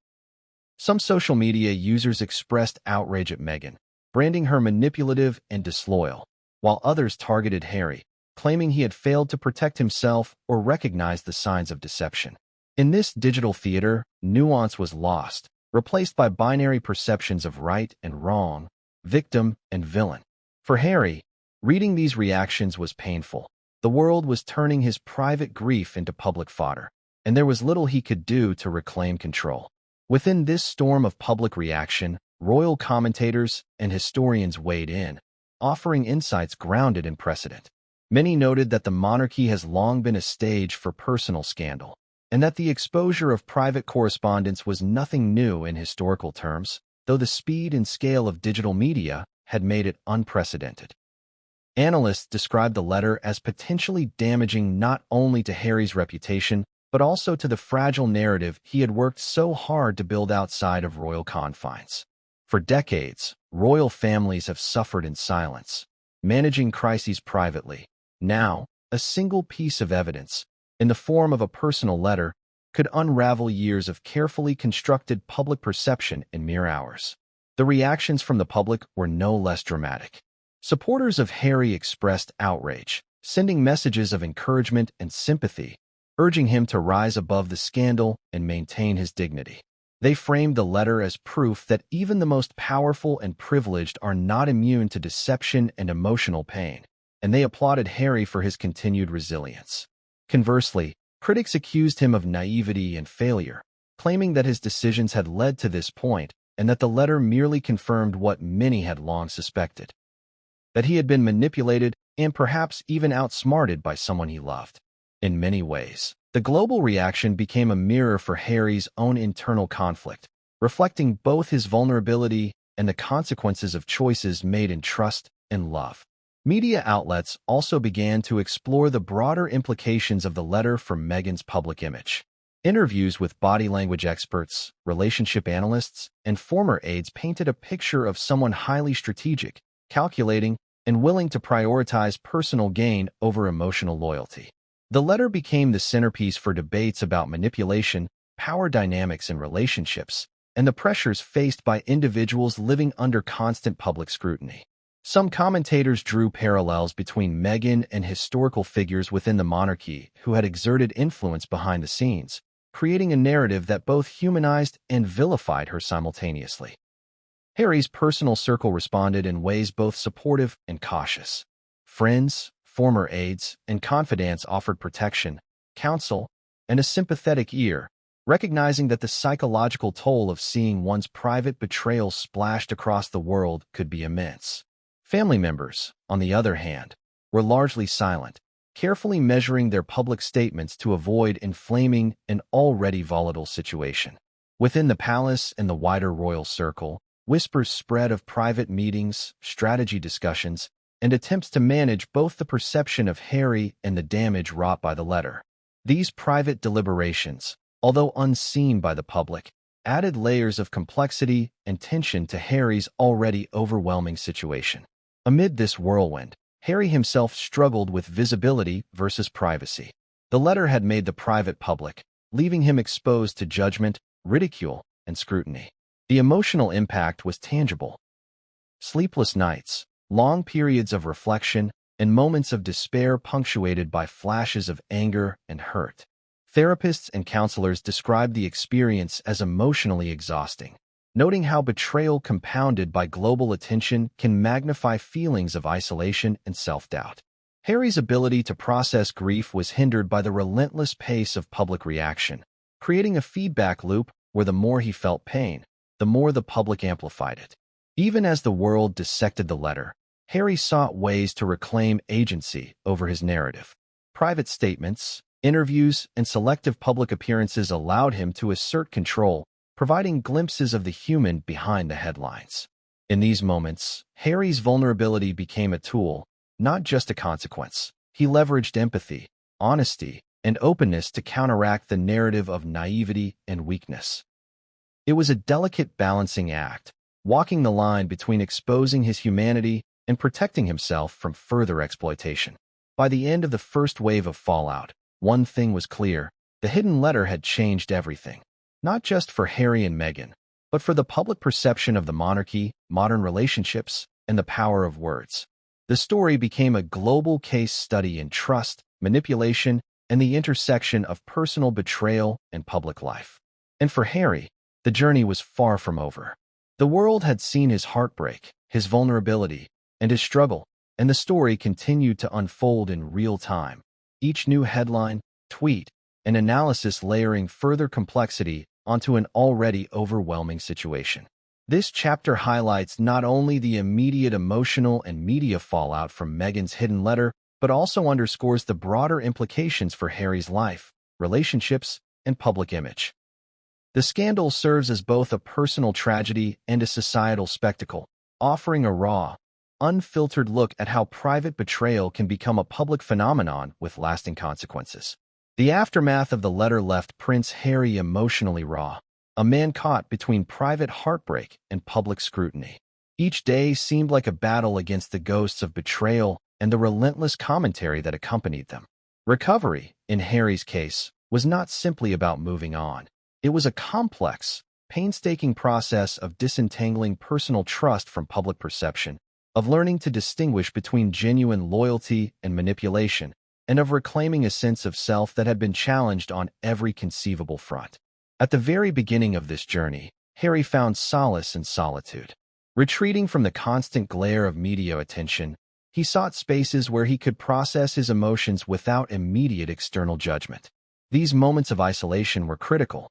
Some social media users expressed outrage at Meghan, branding her manipulative and disloyal, while others targeted Harry, claiming he had failed to protect himself or recognize the signs of deception. In this digital theater, nuance was lost, replaced by binary perceptions of right and wrong, victim and villain. For Harry, reading these reactions was painful. The world was turning his private grief into public fodder, and there was little he could do to reclaim control. Within this storm of public reaction, royal commentators and historians weighed in, offering insights grounded in precedent. Many noted that the monarchy has long been a stage for personal scandal, and that the exposure of private correspondence was nothing new in historical terms, though the speed and scale of digital media had made it unprecedented. Analysts described the letter as potentially damaging not only to Harry's reputation, but also to the fragile narrative he had worked so hard to build outside of royal confines. For decades, royal families have suffered in silence, managing crises privately. Now, a single piece of evidence, in the form of a personal letter, could unravel years of carefully constructed public perception in mere hours. The reactions from the public were no less dramatic. Supporters of Harry expressed outrage, sending messages of encouragement and sympathy, urging him to rise above the scandal and maintain his dignity. They framed the letter as proof that even the most powerful and privileged are not immune to deception and emotional pain, and they applauded Harry for his continued resilience. Conversely, critics accused him of naivety and failure, claiming that his decisions had led to this point and that the letter merely confirmed what many had long suspected: that he had been manipulated and perhaps even outsmarted by someone he loved. In many ways, the global reaction became a mirror for Harry's own internal conflict, reflecting both his vulnerability and the consequences of choices made in trust and love. Media outlets also began to explore the broader implications of the letter for Meghan's public image. Interviews with body language experts, relationship analysts, and former aides painted a picture of someone highly strategic, calculating, and willing to prioritize personal gain over emotional loyalty. The letter became the centerpiece for debates about manipulation, power dynamics in relationships, and the pressures faced by individuals living under constant public scrutiny. Some commentators drew parallels between Meghan and historical figures within the monarchy who had exerted influence behind the scenes, creating a narrative that both humanized and vilified her simultaneously. Harry's personal circle responded in ways both supportive and cautious. Friends, former aides, and confidants offered protection, counsel, and a sympathetic ear, recognizing that the psychological toll of seeing one's private betrayal splashed across the world could be immense. Family members, on the other hand, were largely silent, carefully measuring their public statements to avoid inflaming an already volatile situation. Within the palace and the wider royal circle, whispers spread of private meetings, strategy discussions, and attempts to manage both the perception of Harry and the damage wrought by the letter. These private deliberations, although unseen by the public, added layers of complexity and tension to Harry's already overwhelming situation. Amid this whirlwind, Harry himself struggled with visibility versus privacy. The letter had made the private public, leaving him exposed to judgment, ridicule, and scrutiny. The emotional impact was tangible. Sleepless nights, long periods of reflection, and moments of despair punctuated by flashes of anger and hurt. Therapists and counselors described the experience as emotionally exhausting, noting how betrayal compounded by global attention can magnify feelings of isolation and self-doubt. Harry's ability to process grief was hindered by the relentless pace of public reaction, creating a feedback loop where the more he felt pain, the more the public amplified it. Even as the world dissected the letter, Harry sought ways to reclaim agency over his narrative. Private statements, interviews, and selective public appearances allowed him to assert control, providing glimpses of the human behind the headlines. In these moments, Harry's vulnerability became a tool, not just a consequence. He leveraged empathy, honesty, and openness to counteract the narrative of naivety and weakness. It was a delicate balancing act, walking the line between exposing his humanity and protecting himself from further exploitation. By the end of the first wave of fallout, one thing was clear: the hidden letter had changed everything. Not just for Harry and Meghan, but for the public perception of the monarchy, modern relationships, and the power of words. The story became a global case study in trust, manipulation, and the intersection of personal betrayal and public life. And for Harry, the journey was far from over. The world had seen his heartbreak, his vulnerability, and his struggle, and the story continued to unfold in real time. Each new headline, tweet, and analysis layering further complexity onto an already overwhelming situation. This chapter highlights not only the immediate emotional and media fallout from Meghan's hidden letter, but also underscores the broader implications for Harry's life, relationships, and public image. The scandal serves as both a personal tragedy and a societal spectacle, offering a raw, unfiltered look at how private betrayal can become a public phenomenon with lasting consequences. The aftermath of the letter left Prince Harry emotionally raw, a man caught between private heartbreak and public scrutiny. Each day seemed like a battle against the ghosts of betrayal and the relentless commentary that accompanied them. Recovery, in Harry's case, was not simply about moving on. It was a complex, painstaking process of disentangling personal trust from public perception, of learning to distinguish between genuine loyalty and manipulation, and of reclaiming a sense of self that had been challenged on every conceivable front. At the very beginning of this journey, Harry found solace in solitude. Retreating from the constant glare of media attention, he sought spaces where he could process his emotions without immediate external judgment. These moments of isolation were critical.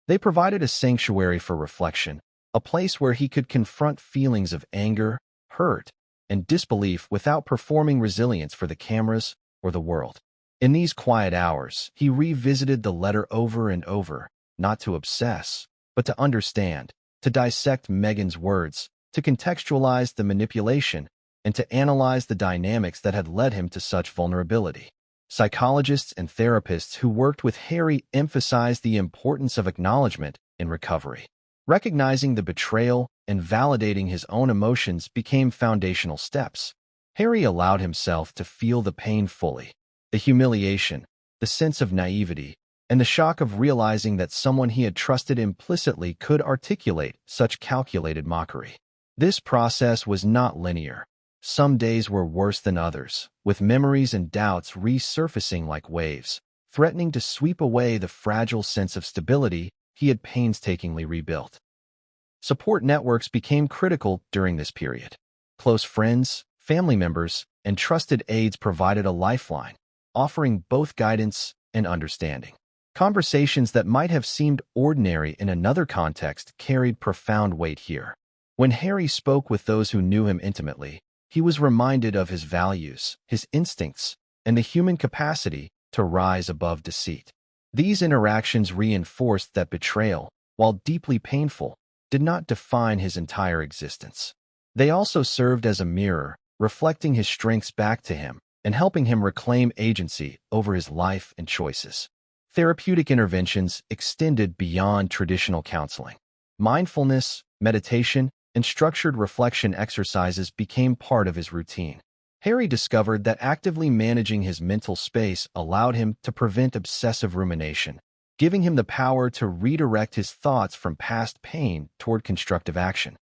They provided a sanctuary for reflection, a place where he could confront feelings of anger, hurt, and disbelief without performing resilience for the cameras or the world. In these quiet hours, he revisited the letter over and over, not to obsess, but to understand, to dissect Meghan's words, to contextualize the manipulation, and to analyze the dynamics that had led him to such vulnerability. Psychologists and therapists who worked with Harry emphasized the importance of acknowledgement in recovery. Recognizing the betrayal and validating his own emotions became foundational steps. Harry allowed himself to feel the pain fully, the humiliation, the sense of naivety, and the shock of realizing that someone he had trusted implicitly could articulate such calculated mockery. This process was not linear. Some days were worse than others, with memories and doubts resurfacing like waves, threatening to sweep away the fragile sense of stability he had painstakingly rebuilt. Support networks became critical during this period. Close friends, family members, and trusted aides provided a lifeline, offering both guidance and understanding. Conversations that might have seemed ordinary in another context carried profound weight here. When Harry spoke with those who knew him intimately, he was reminded of his values, his instincts, and the human capacity to rise above deceit. These interactions reinforced that betrayal, while deeply painful, did not define his entire existence. They also served as a mirror, reflecting his strengths back to him and helping him reclaim agency over his life and choices. Therapeutic interventions extended beyond traditional counseling. Mindfulness, meditation, and structured reflection exercises became part of his routine. Harry discovered that actively managing his mental space allowed him to prevent obsessive rumination, giving him the power to redirect his thoughts from past pain toward constructive action.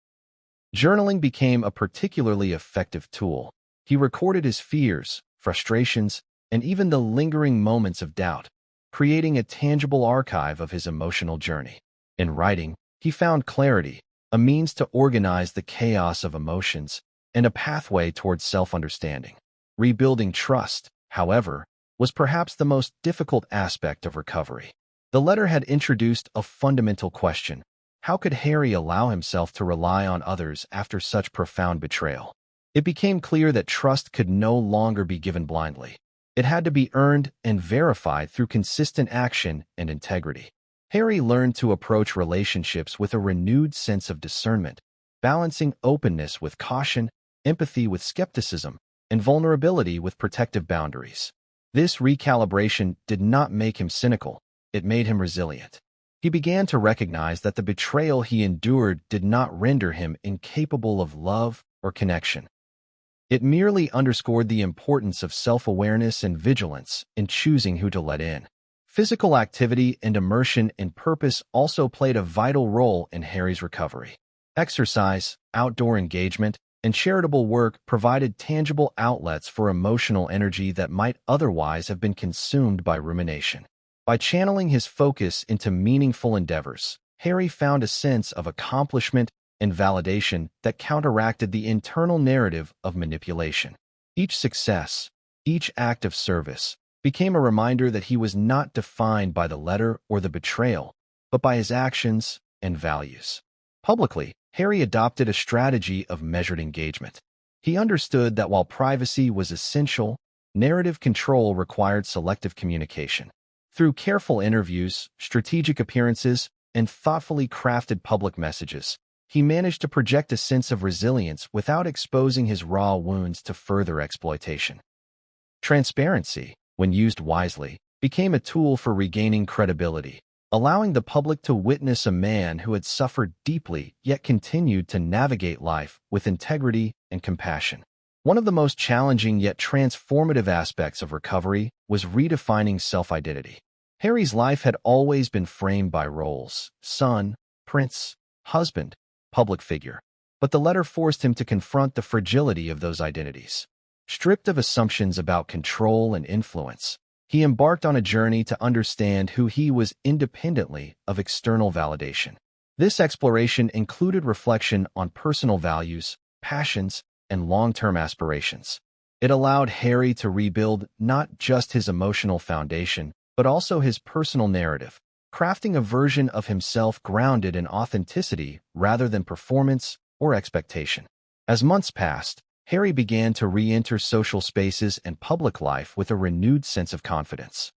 Journaling became a particularly effective tool. He recorded his fears, frustrations, and even the lingering moments of doubt, creating a tangible archive of his emotional journey. In writing, he found clarity, a means to organize the chaos of emotions, and a pathway towards self-understanding. Rebuilding trust, however, was perhaps the most difficult aspect of recovery. The letter had introduced a fundamental question. How could Harry allow himself to rely on others after such profound betrayal? It became clear that trust could no longer be given blindly. It had to be earned and verified through consistent action and integrity. Harry learned to approach relationships with a renewed sense of discernment, balancing openness with caution, empathy with skepticism, and vulnerability with protective boundaries. This recalibration did not make him cynical, it made him resilient. He began to recognize that the betrayal he endured did not render him incapable of love or connection. It merely underscored the importance of self-awareness and vigilance in choosing who to let in. Physical activity and immersion in purpose also played a vital role in Harry's recovery. Exercise, outdoor engagement, and charitable work provided tangible outlets for emotional energy that might otherwise have been consumed by rumination. By channeling his focus into meaningful endeavors, Harry found a sense of accomplishment and validation that counteracted the internal narrative of manipulation. Each success, each act of service, became a reminder that he was not defined by the letter or the betrayal, but by his actions and values. Publicly, Harry adopted a strategy of measured engagement. He understood that while privacy was essential, narrative control required selective communication. Through careful interviews, strategic appearances, and thoughtfully crafted public messages, he managed to project a sense of resilience without exposing his raw wounds to further exploitation. Transparency, when used wisely, became a tool for regaining credibility, allowing the public to witness a man who had suffered deeply yet continued to navigate life with integrity and compassion. One of the most challenging yet transformative aspects of recovery was redefining self-identity. Harry's life had always been framed by roles: son, prince, husband, public figure. But the letter forced him to confront the fragility of those identities. Stripped of assumptions about control and influence, he embarked on a journey to understand who he was independently of external validation. This exploration included reflection on personal values, passions, and long-term aspirations. It allowed Harry to rebuild not just his emotional foundation, but also his personal narrative, crafting a version of himself grounded in authenticity rather than performance or expectation. As months passed, Harry began to re-enter social spaces and public life with a renewed sense of confidence.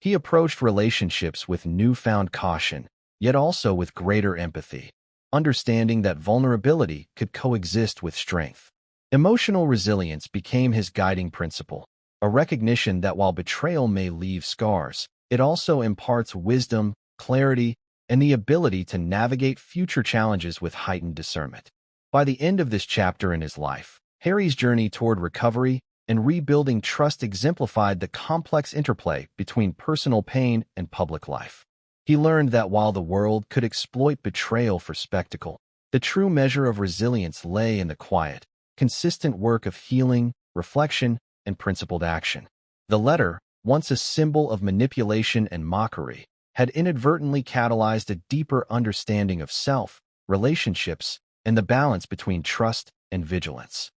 He approached relationships with newfound caution, yet also with greater empathy, understanding that vulnerability could coexist with strength. Emotional resilience became his guiding principle, a recognition that while betrayal may leave scars, it also imparts wisdom, clarity, and the ability to navigate future challenges with heightened discernment. By the end of this chapter in his life, Harry's journey toward recovery and rebuilding trust exemplified the complex interplay between personal pain and public life. He learned that while the world could exploit betrayal for spectacle, the true measure of resilience lay in the quiet, consistent work of healing, reflection, and principled action. The letter, once a symbol of manipulation and mockery, had inadvertently catalyzed a deeper understanding of self, relationships, and the balance between trust and vigilance.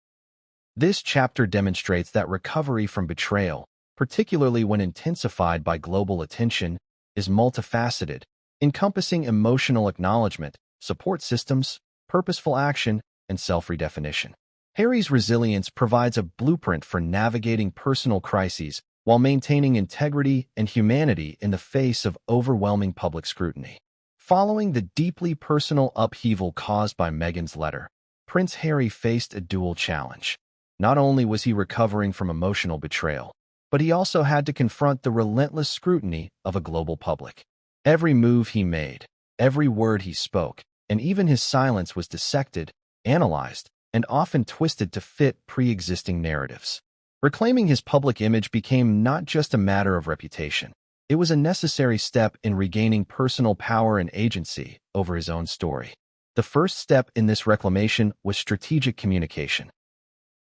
This chapter demonstrates that recovery from betrayal, particularly when intensified by global attention, is multifaceted, encompassing emotional acknowledgement, support systems, purposeful action, and self-redefinition. Harry's resilience provides a blueprint for navigating personal crises while maintaining integrity and humanity in the face of overwhelming public scrutiny. Following the deeply personal upheaval caused by Meghan's letter, Prince Harry faced a dual challenge. Not only was he recovering from emotional betrayal, but he also had to confront the relentless scrutiny of a global public. Every move he made, every word he spoke, and even his silence was dissected, analyzed, and often twisted to fit pre-existing narratives. Reclaiming his public image became not just a matter of reputation. It was a necessary step in regaining personal power and agency over his own story. The first step in this reclamation was strategic communication.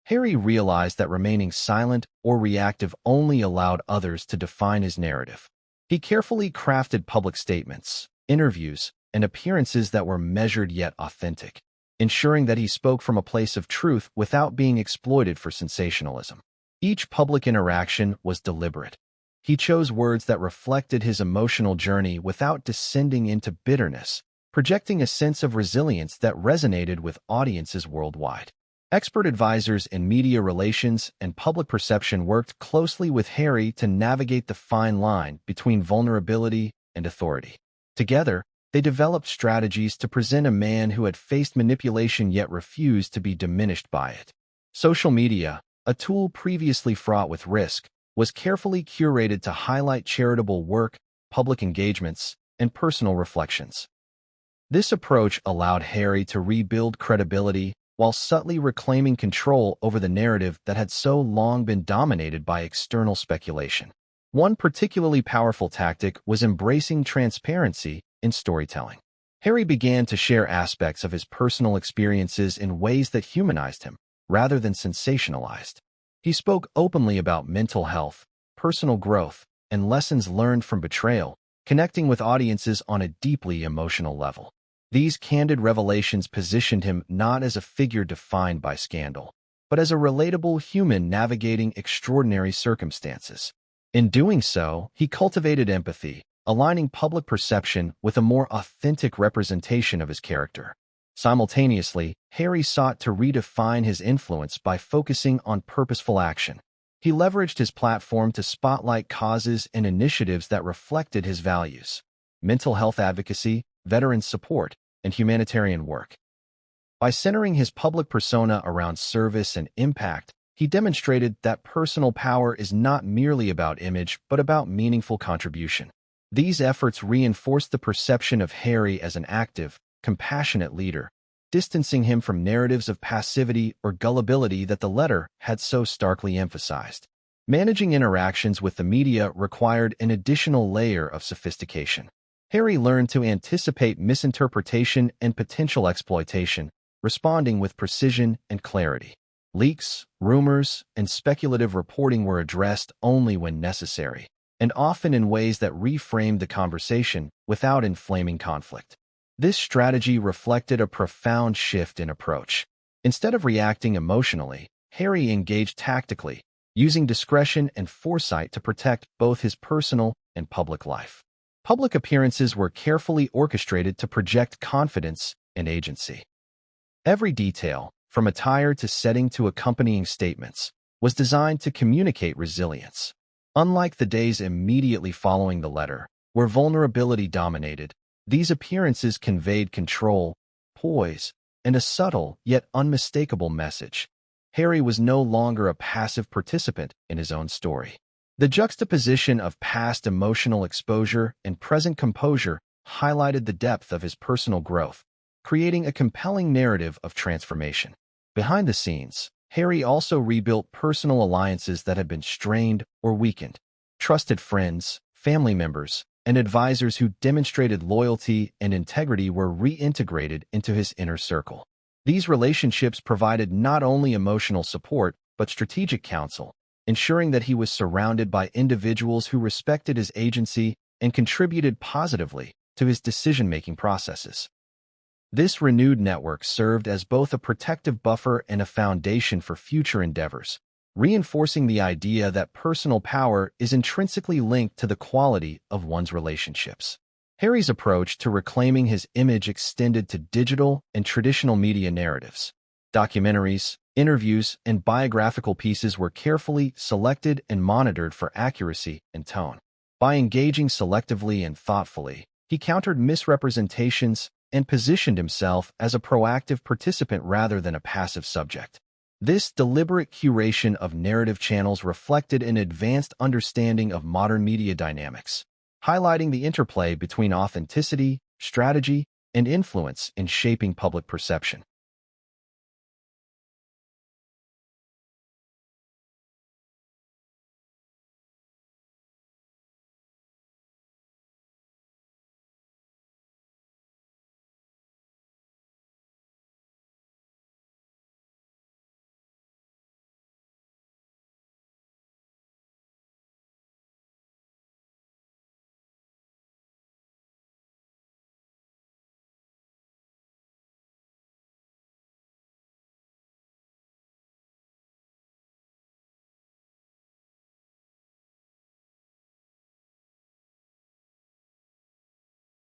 Harry realized that remaining silent or reactive only allowed others to define his narrative. He carefully crafted public statements, interviews, and appearances that were measured yet authentic, ensuring that he spoke from a place of truth without being exploited for sensationalism. Each public interaction was deliberate, He chose words that reflected his emotional journey without descending into bitterness, projecting a sense of resilience that resonated with audiences worldwide. Expert advisors in media relations and public perception worked closely with Harry to navigate the fine line between vulnerability and authority. Together, they developed strategies to present a man who had faced manipulation yet refused to be diminished by it. Social media, a tool previously fraught with risk, was carefully curated to highlight charitable work, public engagements, and personal reflections. This approach allowed Harry to rebuild credibility while subtly reclaiming control over the narrative that had so long been dominated by external speculation. One particularly powerful tactic was embracing transparency in storytelling. Harry began to share aspects of his personal experiences in ways that humanized him, rather than sensationalized. He spoke openly about mental health, personal growth, and lessons learned from betrayal, connecting with audiences on a deeply emotional level. These candid revelations positioned him not as a figure defined by scandal, but as a relatable human navigating extraordinary circumstances. In doing so, he cultivated empathy, aligning public perception with a more authentic representation of his character. Simultaneously, Harry sought to redefine his influence by focusing on purposeful action. He leveraged his platform to spotlight causes and initiatives that reflected his values: mental health advocacy, veteran support, and humanitarian work. By centering his public persona around service and impact, he demonstrated that personal power is not merely about image but about meaningful contribution. These efforts reinforced the perception of Harry as an active, compassionate leader, distancing him from narratives of passivity or gullibility that the letter had so starkly emphasized. Managing interactions with the media required an additional layer of sophistication. Harry learned to anticipate misinterpretation and potential exploitation, responding with precision and clarity. Leaks, rumors, and speculative reporting were addressed only when necessary, and often in ways that reframed the conversation without inflaming conflict. This strategy reflected a profound shift in approach. Instead of reacting emotionally, Harry engaged tactically, using discretion and foresight to protect both his personal and public life. Public appearances were carefully orchestrated to project confidence and agency. Every detail, from attire to setting to accompanying statements, was designed to communicate resilience. Unlike the days immediately following the letter, where vulnerability dominated, these appearances conveyed control, poise, and a subtle yet unmistakable message. Harry was no longer a passive participant in his own story. The juxtaposition of past emotional exposure and present composure highlighted the depth of his personal growth, creating a compelling narrative of transformation. Behind the scenes, Harry also rebuilt personal alliances that had been strained or weakened. Trusted friends, family members, and advisors who demonstrated loyalty and integrity were reintegrated into his inner circle. These relationships provided not only emotional support but strategic counsel, ensuring that he was surrounded by individuals who respected his agency and contributed positively to his decision-making processes. This renewed network served as both a protective buffer and a foundation for future endeavors, reinforcing the idea that personal power is intrinsically linked to the quality of one's relationships. Harry's approach to reclaiming his image extended to digital and traditional media narratives. Documentaries, interviews, and biographical pieces were carefully selected and monitored for accuracy and tone. By engaging selectively and thoughtfully, he countered misrepresentations and positioned himself as a proactive participant rather than a passive subject. This deliberate curation of narrative channels reflected an advanced understanding of modern media dynamics, highlighting the interplay between authenticity, strategy, and influence in shaping public perception.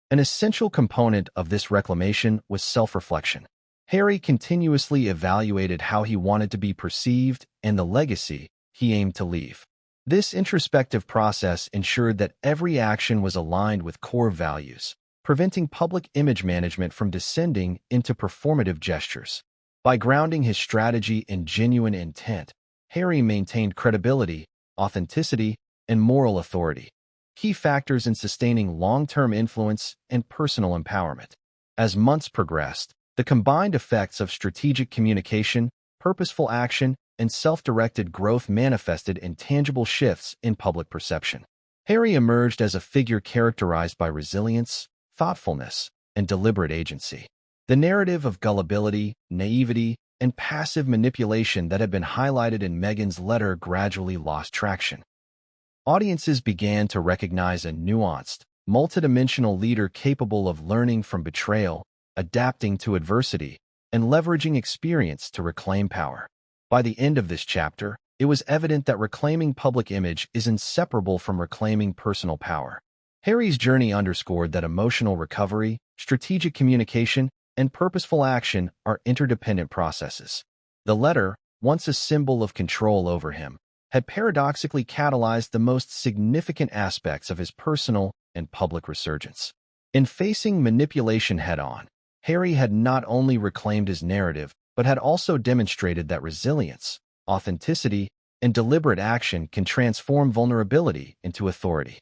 An essential component of this reclamation was self-reflection. Harry continuously evaluated how he wanted to be perceived and the legacy he aimed to leave. This introspective process ensured that every action was aligned with core values, preventing public image management from descending into performative gestures. By grounding his strategy in genuine intent, Harry maintained credibility, authenticity, and moral authority, key factors in sustaining long-term influence and personal empowerment. As months progressed, the combined effects of strategic communication, purposeful action, and self-directed growth manifested in tangible shifts in public perception. Harry emerged as a figure characterized by resilience, thoughtfulness, and deliberate agency. The narrative of gullibility, naivety, and passive manipulation that had been highlighted in Meghan's letter gradually lost traction. Audiences began to recognize a nuanced, multidimensional leader capable of learning from betrayal, adapting to adversity, and leveraging experience to reclaim power. By the end of this chapter, it was evident that reclaiming public image is inseparable from reclaiming personal power. Harry's journey underscored that emotional recovery, strategic communication, and purposeful action are interdependent processes. The letter, once a symbol of control over him, had paradoxically catalyzed the most significant aspects of his personal and public resurgence. In facing manipulation head-on, Harry had not only reclaimed his narrative, but had also demonstrated that resilience, authenticity, and deliberate action can transform vulnerability into authority.